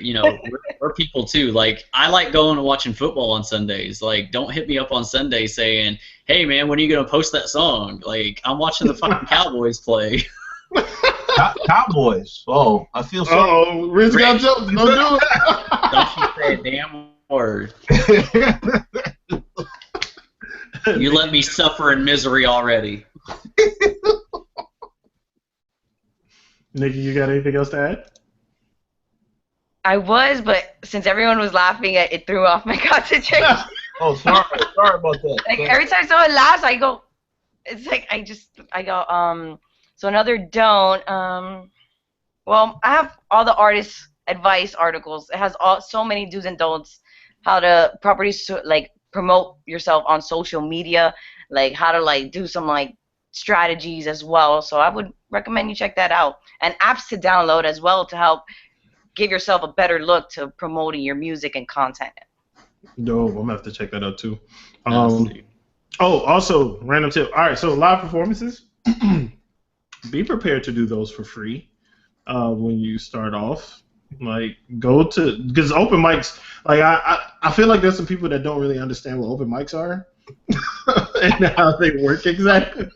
people too. Like I like going and watching football on Sundays. Like don't hit me up on Sunday saying, "Hey man, when are you gonna post that song?" Like I'm watching the fucking Cowboys play. Cowboys. Oh, I feel so. Oh, Riz got jokes. Don't do it. Don't you say a damn word. You let me suffer in misery already. Nikki, you got anything else to add? I was, but since everyone was laughing, it threw off my concentration. Oh, sorry about that. Like every time someone laughs, I go. It's like I go. So another don't. Well, I have all the artist advice articles. It has so many do's and don'ts. How to properly promote yourself on social media, like how to like do some like strategies as well. So I would recommend you check that out. And apps to download as well to help give yourself a better look to promoting your music and content. No, I'm gonna have to check that out too. Also, random tip. All right, so live performances. Be prepared to do those for free when you start off. Like go to because open mics. Like I feel like there's some people that don't really understand what open mics are and how they work exactly.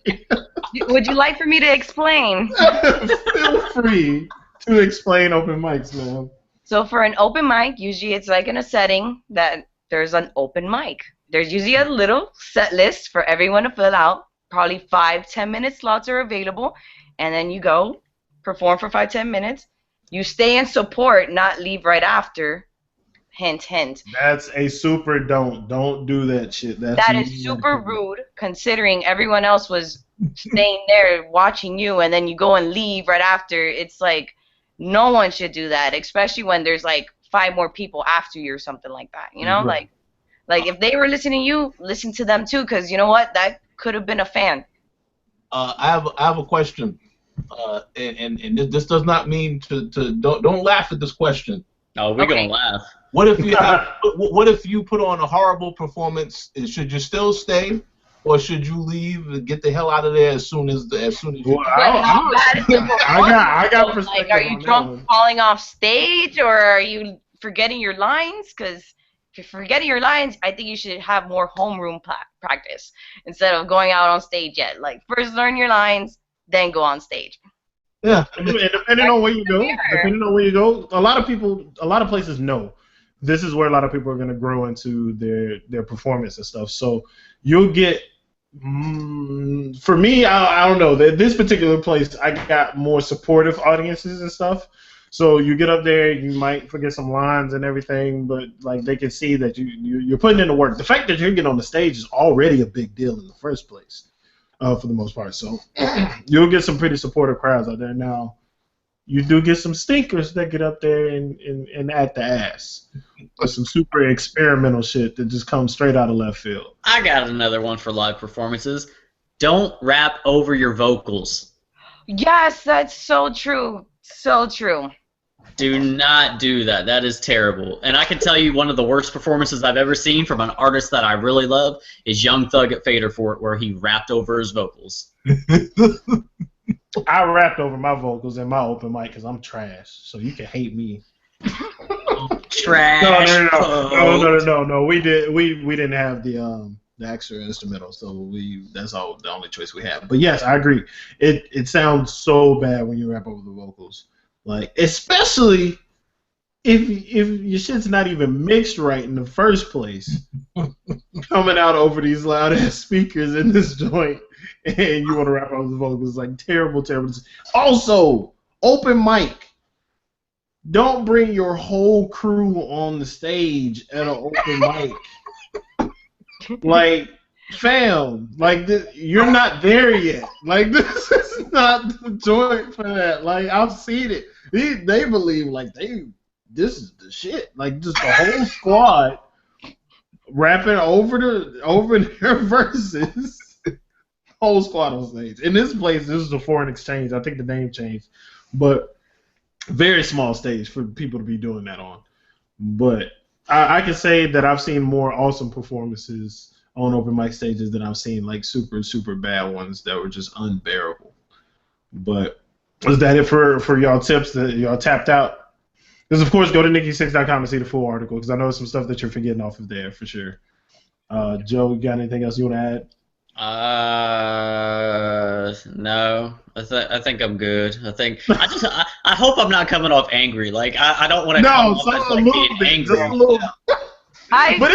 Would you like for me to explain? Feel free to explain open mics, man. So for an open mic, usually it's like in a setting that there's an open mic. There's usually a little set list for everyone to fill out. Probably 5-10 minute slots are available, and then you go perform for 5-10 minutes. You stay and support, not leave right after. Hint, hint. That's a super don't. Don't do that shit. That is super rude, considering everyone else was staying there watching you, and then you go and leave right after. It's like no one should do that, especially when there's like 5 more people after you or something like that. You know, Right. like if they were listening to you, listen to them too, because you know what, that could have been a fan. I have a question. And this does not mean to don't laugh at this question. Oh, we're gonna laugh. What if you put on a horrible performance? Should you still stay, or should you leave and get the hell out of there as soon as you? Well, How bad is your I got performance? perspective. Like, are you on that drunk one. falling off stage, or are you forgetting your lines? Because if you're forgetting your lines, I think you should have more homeroom practice instead of going out on stage yet. Like first learn your lines, then go on stage. Yeah. And depending on where you go, a lot of places know this is where a lot of people are going to grow into their performance and stuff. So you'll get, for me, I don't know. This particular place, I got more supportive audiences and stuff. So you get up there, you might forget some lines and everything, but like they can see that you're putting in the work. The fact that you're getting on the stage is already a big deal in the first place, for the most part. So you'll get some pretty supportive crowds out there. Now, you do get some stinkers that get up there and act the ass. Or some super experimental shit that just comes straight out of left field. I got another one for live performances. Don't rap over your vocals. Yes, that's so true. So true. Do not do that. That is terrible. And I can tell you one of the worst performances I've ever seen from an artist that I really love is Young Thug at Fader Fort, where he rapped over his vocals. I rapped over my vocals in my open mic because I'm trash. So you can hate me. Trash. No. We didn't have the extra instrumental, so that's the only choice we have. But yes, I agree. It sounds so bad when you rap over the vocals. Like especially if your shit's not even mixed right in the first place, coming out over these loud ass speakers in this joint, and you want to rap over the vocals, like terrible, terrible. Also, open mic. Don't bring your whole crew on the stage at an open mic. Like, fam, like you're not there yet. Like, this is not the joint for that. Like, I've seen it. They believe like this is the shit. Like, just the whole squad rapping over their verses. Whole squad on stage. In this place, this is a foreign exchange. I think the name changed, but very small stage for people to be doing that on. But I can say that I've seen more awesome performances on open mic stages than I've seen like super, super bad ones that were just unbearable. But is that it for y'all tips that y'all tapped out? Because, of course, go to NikkiSiixx.com and see the full article, because I know some stuff that you're forgetting off of there for sure. Joe, you got anything else you want to add? No. I think I'm good. I hope I'm not coming off angry. Like, I don't want to come off as like being angry. But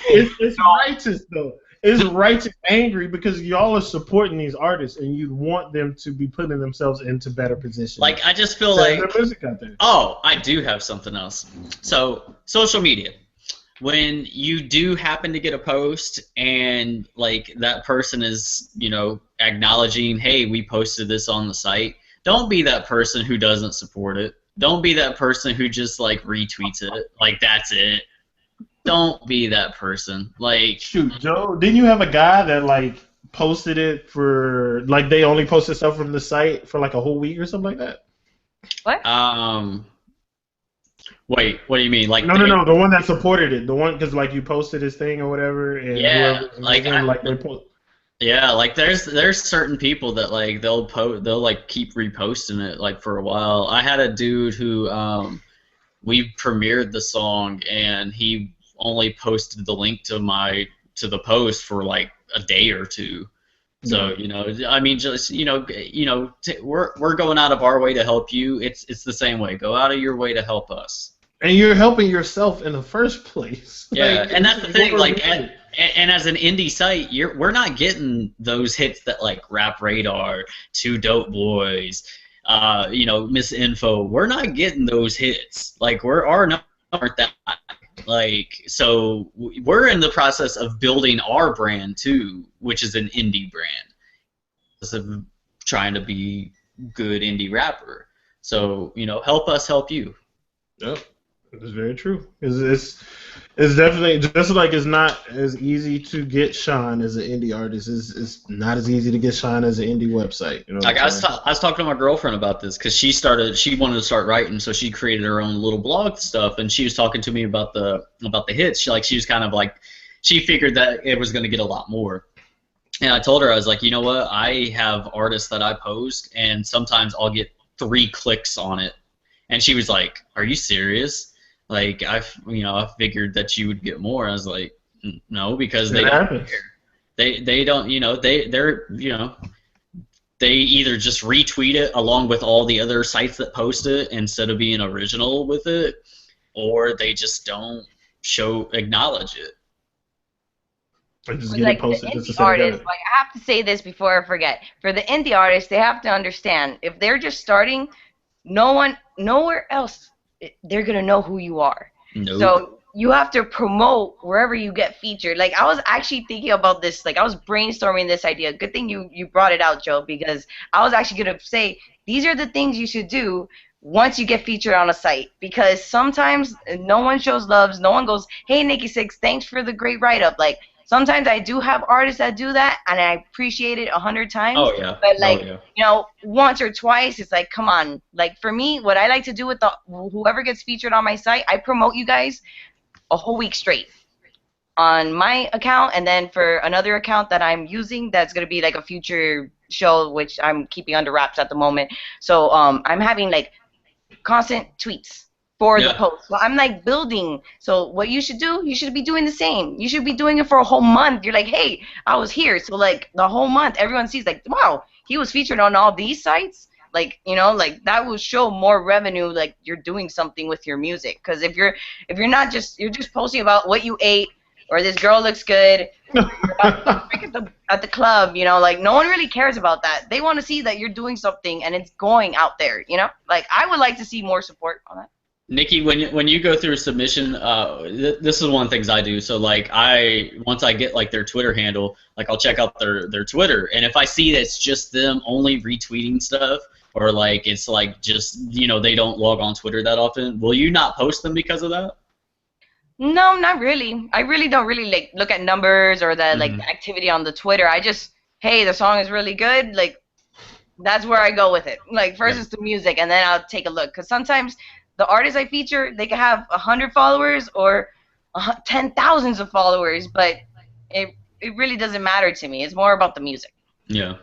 it's righteous though. It's righteous angry because y'all are supporting these artists and you want them to be putting themselves into better positions. Like, I just feel like, oh, I do have something else. So, social media. When you do happen to get a post and like that person is, acknowledging, hey, we posted this on the site, don't be that person who doesn't support it. Don't be that person who just like retweets it. Like, that's it. Don't be that person. Like, shoot, Joe, didn't you have a guy that like posted it for like they only posted stuff from the site for like a whole week or something like that? What? Wait, what do you mean? Like, no, the one that supported it, the one because like you posted his thing or whatever, and yeah, yeah, like there's certain people that like they'll like keep reposting it like for a while. I had a dude who we premiered the song and he only posted the link to the post for like a day or two. So I mean, just we're going out of our way to help you. It's the same way. Go out of your way to help us. And you're helping yourself in the first place. Yeah, like, and that's the thing. Like, and as an indie site, we're not getting those hits that like Rap Radar, Two Dope Boys, Miss Info. We're not getting those hits. Like, our numbers aren't that high. Like, so we're in the process of building our brand too, which is an indie brand. Of trying to be good indie rapper. So, help us help you. Yep, that's very true. It's definitely just like it's not as easy to get shine as an indie artist. It's not as easy to get shine as an indie website. Like, I was talking to my girlfriend about this because she wanted to start writing, so she created her own little blog stuff, and she was talking to me about the hits. She was kind of like, she figured that it was going to get a lot more. And I told her, I was like, you know what? I have artists that I post, and sometimes I'll get 3 clicks on it. And she was like, "Are you serious? Like, I figured that you would get more." I was like, "No, because they don't care. They don't, they either just retweet it along with all the other sites that post it instead of being original with it, or they just don't acknowledge it." Just like the indie artists, like, I have to say this before I forget. For the indie artists, they have to understand, if they're just starting, nowhere else, they're gonna know who you are. Nope. So you have to promote wherever you get featured. Like, I was actually thinking about this, like I was brainstorming this idea. Good thing you brought it out, Joe, because I was actually gonna say these are the things you should do once you get featured on a site, because sometimes no one shows love, no one goes, "Hey, NikkiSiixx, thanks for the great write-up." Like, sometimes I do have artists that do that, and I appreciate it 100 times. Oh, yeah. But, like, once or twice, it's like, come on. Like, for me, what I like to do with whoever gets featured on my site, I promote you guys a whole week straight on my account, and then for another account that I'm using that's going to be, like, a future show, which I'm keeping under wraps at the moment. So I'm having, like, constant tweets for the post. Well, I'm like building. So what you should do, you should be doing the same. You should be doing it for a whole month. You're like, "Hey, I was here." So like the whole month, everyone sees like, "Wow, he was featured on all these sites." Like, you know, like that will show more revenue, like you're doing something with your music. Because if you're not just, you're just posting about what you ate, or this girl looks good, or you're out at the club, you know, like no one really cares about that. They want to see that you're doing something and it's going out there, you know. Like I would like to see more support on that. Nikki, when you go through a submission, this is one of the things I do. So like once I get like their Twitter handle, like I'll check out their Twitter, and if I see that it's just them only retweeting stuff, or like it's like just, you know, they don't log on Twitter that often, will you not post them because of that? No, not really. I really don't really like look at numbers or the like the activity on the Twitter. I just, hey, the song is really good. Like that's where I go with it. Like first it's the music, and then I'll take a look. Because sometimes the artists I feature, they can have 100 followers or 10,000s of followers, but it really doesn't matter to me. It's more about the music. Yeah.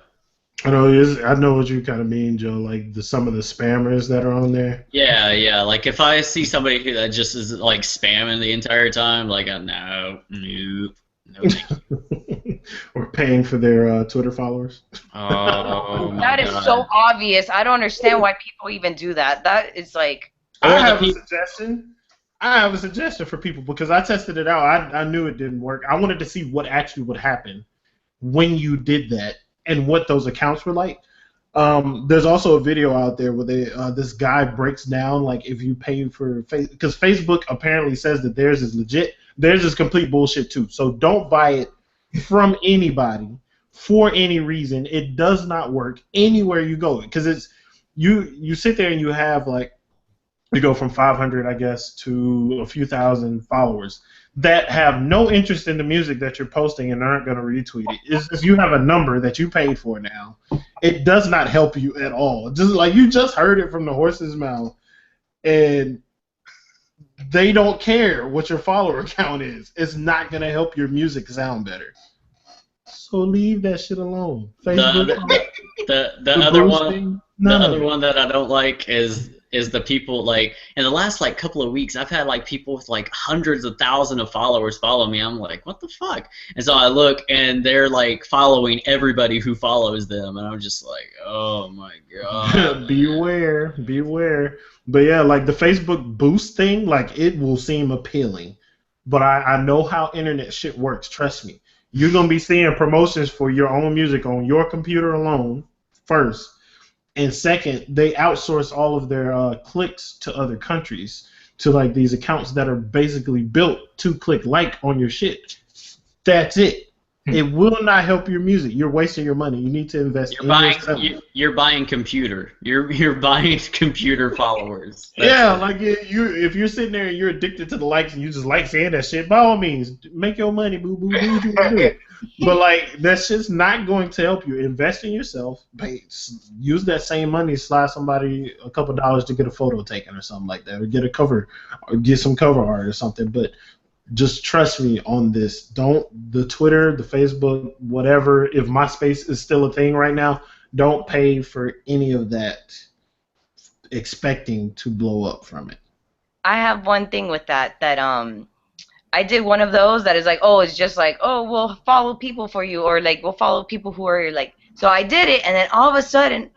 I know what you kind of mean, Joe. Like some of the spammers that are on there. Yeah, yeah. Like if I see somebody that just is like spamming the entire time, like no, thank you. Or paying for their Twitter followers. Oh, that is so obvious. I don't understand why people even do that. That is like. I have a suggestion for people, because I tested it out. I knew it didn't work. I wanted to see what actually would happen when you did that and what those accounts were like. There's also a video out there where this guy breaks down, like, if you pay for because Facebook apparently says that theirs is legit. Theirs is complete bullshit too. So don't buy it from anybody for any reason. It does not work anywhere you go, because it's you sit there and you have like. You go from 500, I guess, to a few thousand followers that have no interest in the music that you're posting and aren't going to retweet it. It's just you have a number that you paid for now. It does not help you at all. Just like you just heard it from the horse's mouth, and they don't care what your follower count is. It's not going to help your music sound better. So leave that shit alone. Facebook. The other one that I don't like is the people, like, in the last like couple of weeks, I've had like people with like hundreds of thousands of followers follow me. I'm like, what the fuck? And so I look, and they're like following everybody who follows them, and I'm just like, oh my god. Beware. But yeah, like the Facebook boost thing, like it will seem appealing, but I know how internet shit works. Trust me, you're gonna be seeing promotions for your own music on your computer alone first. And second, they outsource all of their clicks to other countries, to like these accounts that are basically built to click like on your shit. That's it. It will not help your music. You're wasting your money. You need to invest in yourself. You're buying computer. You're buying computer followers. Like if you're sitting there and you're addicted to the likes and you just like saying that shit, by all means, make your money, boo boo. Do what you want to do. But like that's just not going to help you. Invest in yourself. Use that same money, slide somebody a couple dollars to get a photo taken or something like that, or get a cover, or get some cover art or something. But just trust me on this. The Twitter, the Facebook, whatever, if MySpace is still a thing right now, don't pay for any of that expecting to blow up from it. I have one thing with that I did one of those that is like, oh, it's just like, oh, we'll follow people for you, or like we'll follow people who are like, so I did it, and then all of a sudden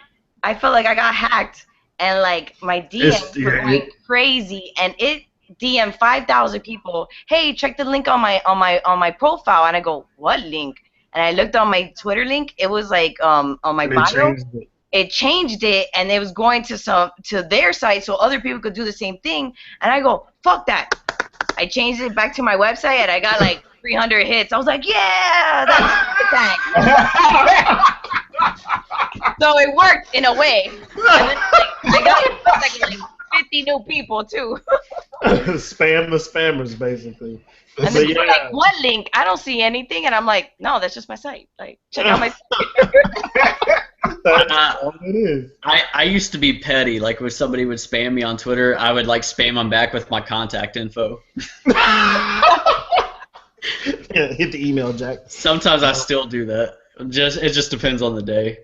I felt like I got hacked, and like my DMs were going crazy, and it DM 5,000 people. Hey, check the link on my profile, and I go, what link? And I looked on my Twitter link. It was like on my bio. It changed it, and it was going to their site so other people could do the same thing. And I go, fuck that. I changed it back to my website, and I got like 300 hits. I was like, yeah, that's So it worked in a way. And then, I got like 50 new people too. Spam the spammers, basically. And then they're like, what link? I don't see anything. And I'm like, no, that's just my site. Like, check out my site. That's all it is. I used to be petty. Like, when somebody would spam me on Twitter, I would like spam them back with my contact info. Hit the email, Jack. Sometimes I still do that. It just depends on the day.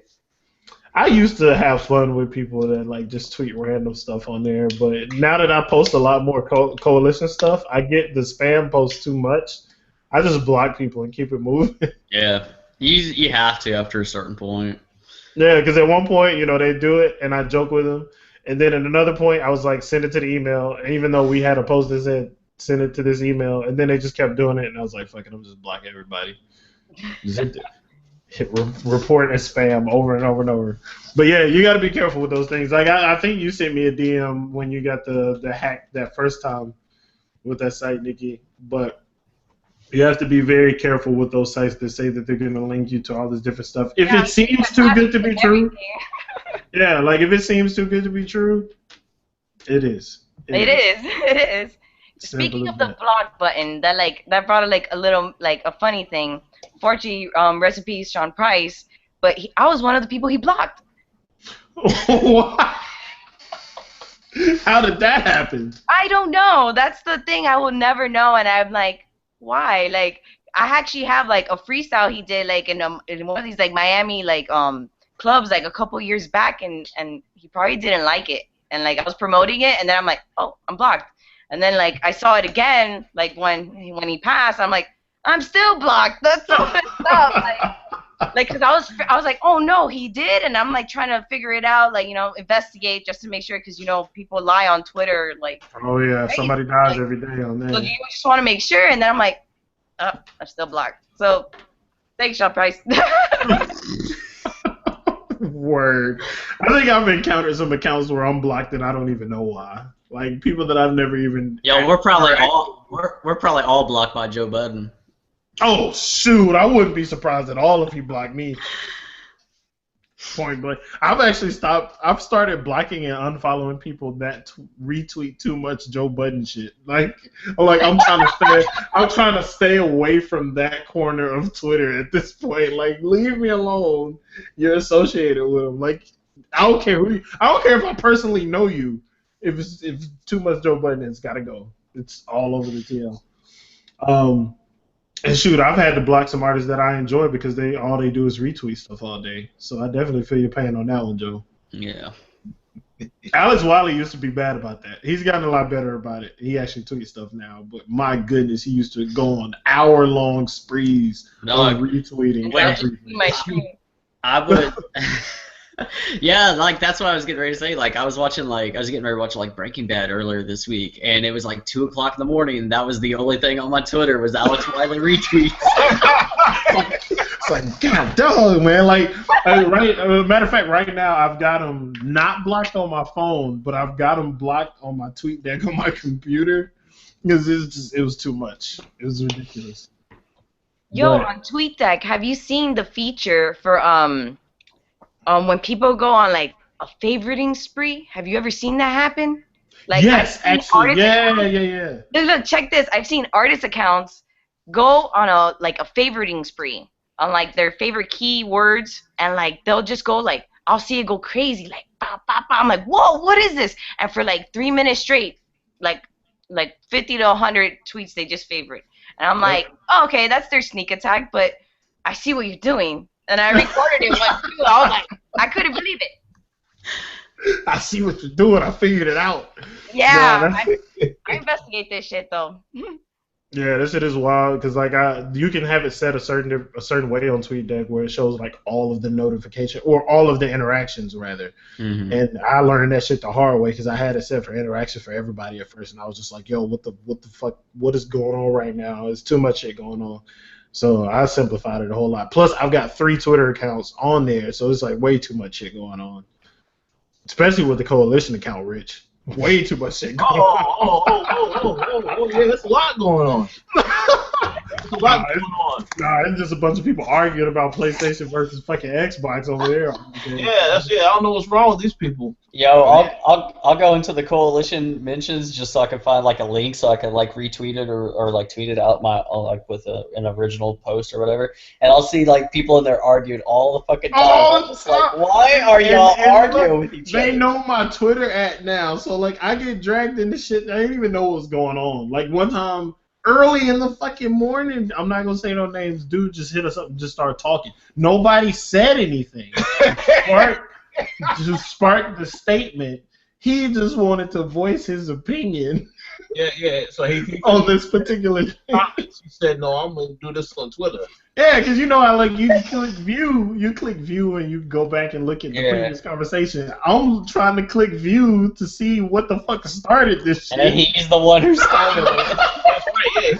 I used to have fun with people that like just tweet random stuff on there, but now that I post a lot more coalition stuff, I get the spam posts too much. I just block people and keep it moving. Yeah, you have to after a certain point. Yeah, because at one point, they do it, and I joke with them, and then at another point, I was like, send it to the email, and even though we had a post that said send it to this email, and then they just kept doing it, and I was like, fuck it, I'm just blocking everybody. Just report as spam over and over and over. But yeah, you got to be careful with those things. Like I think you sent me a DM when you got the hack that first time with that site, Nikki, but. You have to be very careful with those sites that say that they're going to link you to all this different stuff. If it seems too good to be true, yeah, like if it seems too good to be true, it is. It is. Speaking of the block button, that brought a little a funny thing. Fortunately, recipes Sean Price, but I was one of the people he blocked. What? How did that happen? I don't know. That's the thing. I will never know, and I'm like. Why? Like, I actually have a freestyle he did in one of these Miami clubs a couple years back, and he probably didn't like it, and I was promoting it, and then I'm like, oh, I'm blocked, and then I saw it again when he passed, I'm like, I'm still blocked. That's so messed up. Because I was like, oh no, he did, and I'm trying to figure it out, investigate just to make sure, because people lie on Twitter, Oh yeah, right? Somebody dies every day on that. So you just want to make sure, and then I'm like, oh, I'm still blocked. So thanks, Sean Price. Word. I think I've encountered some accounts where I'm blocked and I don't even know why. People that I've never even. Yo, we're probably all blocked by Joe Budden. Oh shoot! I wouldn't be surprised at all if he blocked me. Point blank. I've started blocking and unfollowing people that retweet too much Joe Budden shit. I'm trying to stay away from that corner of Twitter at this point. Leave me alone. You're associated with him. I don't care I don't care if I personally know you. If too much Joe Budden, it's gotta go. It's all over the TL. And shoot, I've had to block some artists that I enjoy because all they do is retweet stuff all day. So I definitely feel your pain on that one, Joe. Yeah. Alex Wiley used to be bad about that. He's gotten a lot better about it. He actually tweets stuff now, but my goodness, he used to go on hour-long sprees of retweeting everything. I would. Yeah, that's what I was getting ready to say. I was getting ready to watch Breaking Bad earlier this week, and it was 2 o'clock in the morning, and that was the only thing on my Twitter was Alex Wiley retweets. It's God dog, man. Matter of fact, right now I've got him not blocked on my phone, but I've got him blocked on my tweet deck on my computer because it was too much. It was ridiculous. Yo, on TweetDeck, have you seen the feature for when people go on a favoriting spree? Have you ever seen that happen? Yes, actually, yeah. Look, check this. I've seen artist accounts go on a favoriting spree on their favorite keywords, and they'll just go I'll see it go crazy bah, bah, bah. I'm like, whoa, what is this? And for 3 minutes straight, 50 to 100 tweets they just favorite, and I'm like, oh, okay, that's their sneak attack, but I see what you're doing. And I recorded it once too. I was like, I couldn't believe it. I see what you're doing. I figured it out. Yeah, I investigate this shit though. Yeah, this shit is wild because you can have it set a certain way on TweetDeck where it shows all of the notification or all of the interactions rather. Mm-hmm. And I learned that shit the hard way because I had it set for interaction for everybody at first, and I was just like, yo, what the fuck? What is going on right now? There's too much shit going on. So I simplified it a whole lot. Plus, I've got 3 Twitter accounts on there, so it's way too much shit going on. Especially with the coalition account, Rich. Way too much shit going on. Yeah, that's a lot going on. There's a lot going on. Nah, it's just a bunch of people arguing about PlayStation versus fucking Xbox over there. Yeah, that's it. I don't know what's wrong with these people. Yo, I'll go into the coalition mentions just so I can find a link so I can retweet it or tweet it out with an original post or whatever, and I'll see people in there arguing all the fucking time. I'm just why are y'all arguing with each other? They know my Twitter at now, so I get dragged into shit. I didn't even know what was going on. One time. Early in the fucking morning, I'm not gonna say no names, dude just hit us up and just started talking. Nobody said anything. Sparked the statement. He just wanted to voice his opinion. Yeah. So he on this particular. he said, "No, I'm gonna do this on Twitter." Yeah, because you know how like you click view, and you go back and look at the previous conversation. I'm trying to click view to see what the fuck started this shit. And he's the one who started it. That's right. Yeah.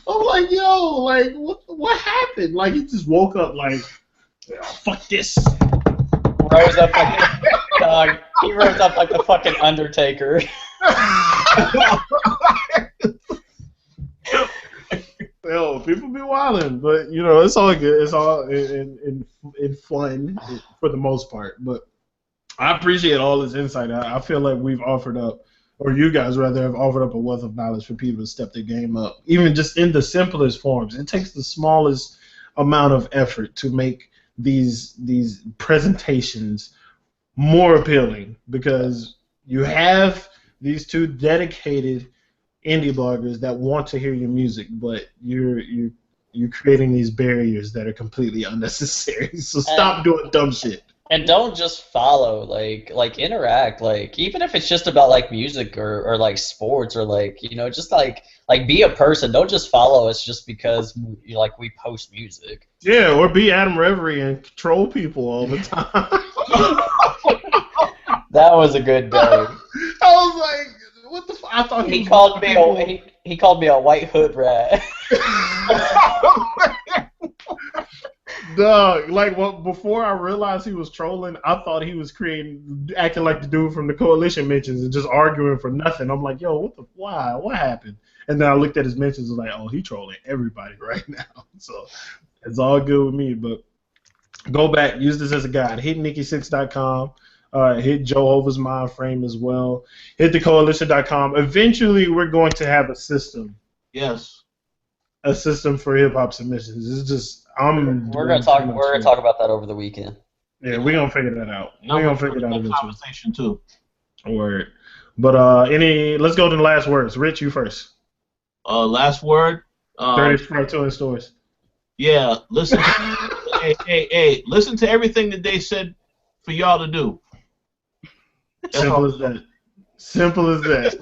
I'm like, yo, like what happened? Like he just woke up like, oh, fuck this. Rose up like dog. He rose up like the fucking Undertaker. Yo, people be wilding, but you know it's all good. It's all in fun for the most part. But I appreciate all this insight. I feel like we've offered up, or you guys rather have offered up a wealth of knowledge for people to step their game up, even just in the simplest forms. It takes the smallest amount of effort to make these presentations more appealing, because you have these two dedicated indie bloggers that want to hear your music, but you're creating these barriers that are completely unnecessary. So stop doing dumb shit. And don't just follow, like interact, like even if it's just about like music or like sports or like, you know, just like be a person. Don't just follow us just because you like we post music. Yeah, or be Adam Reverie and troll people all the time. That was a good day. I was like, what the fuck? I thought he called me a white hood rat. Dog, like before I realized he was trolling, I thought he was acting like the dude from the Coalition mentions and just arguing for nothing. I'm like, yo, what happened? And then I looked at his mentions and was like, oh, he trolling everybody right now. So it's all good with me. But go back, use this as a guide. Hit NikkiSiixx.com. Hit Jehovah's Mind Frame as well. Hit thecoalition.com. Eventually, we're going to have a system. Yes. A system for hip hop submissions. It's just we're gonna talk about that over the weekend. Yeah, we're gonna figure that out. We're gonna figure that out eventually. Conversation too. Word. But let's go to the last words. Rich, you first. Last word. 32 in stores. Yeah. Listen. hey. Listen to everything that they said for y'all to do. Simple as that. Simple as that.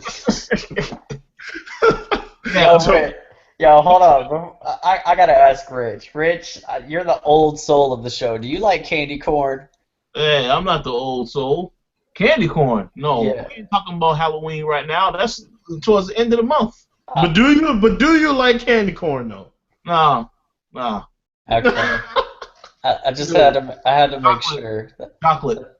Yo, hold on, bro. I gotta ask Rich. Rich, you're the old soul of the show. Do you like candy corn? Hey, I'm not the old soul. Candy corn? No. Yeah. We ain't talking about Halloween right now. That's towards the end of the month. But do you like candy corn though? Nah. Okay. I just had to make sure. Chocolate.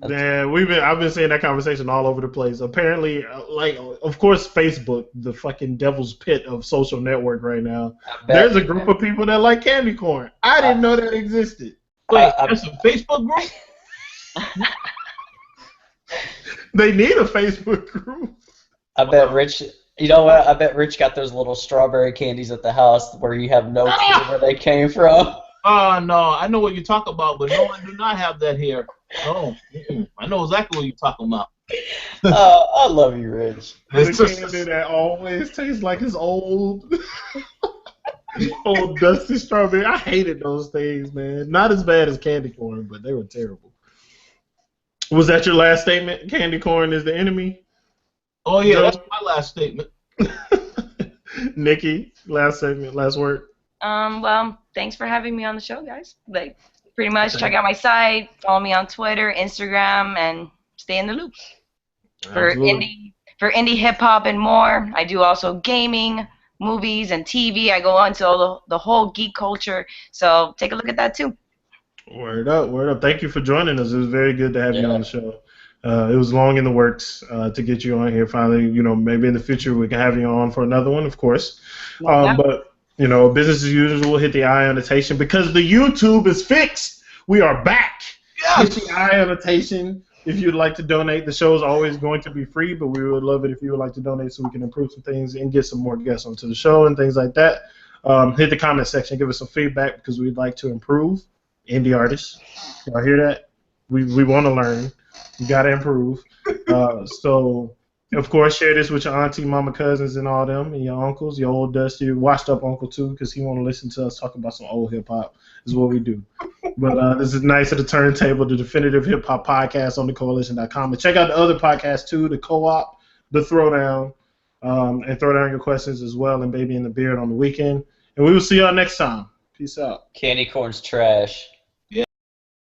Yeah, I've been seeing that conversation all over the place. Apparently, like, of course, Facebook, the fucking devil's pit of social network right now. There's a group of people that like candy corn. I didn't know that existed. Wait, that's a Facebook group? They need a Facebook group. I bet Rich. You know what? I bet Rich got those little strawberry candies at the house where you have no clue where they came from. Oh, no. I know what you're talking about, but no, I do not have that here. Oh, I know exactly what you're talking about. I love you, Rich. The candy that always tastes like it's old. Old dusty strawberry. I hated those things, man. Not as bad as candy corn, but they were terrible. Was that your last statement? Candy corn is the enemy? Oh, yeah, that's my last statement. Nikki, last statement, last word. Well, thanks for having me on the show, guys. Like, pretty much check out my site, follow me on Twitter, Instagram, and stay in the loop. For indie hip hop and more. I do also gaming, movies, and TV. I go into the whole geek culture, so take a look at that too. Word up. Thank you for joining us. It was very good to have you on the show. It was long in the works to get you on here finally. You know, maybe in the future we can have you on for another one, of course. But, you know, business as usual, hit the eye annotation because the YouTube is fixed. We are back. Yes. Hit the eye annotation if you'd like to donate. The show is always going to be free, but we would love it if you would like to donate so we can improve some things and get some more guests onto the show and things like that. Hit the comment section, give us some feedback because we'd like to improve. Indie artists, y'all hear that? We want to learn. You gotta improve. So, of course, share this with your auntie, mama, cousins, and all them, and your uncles, your old dusty, washed up uncle too, because he want to listen to us talk about some old hip hop. Is what we do. But this is Nice at the Turntable, the definitive hip hop podcast on thecoalition.com. And check out the other podcasts too, the Co-op, the Throwdown, and throw down your questions as well, and Baby in the Beard on the weekend. And we will see y'all next time. Peace out. Candy corn's trash.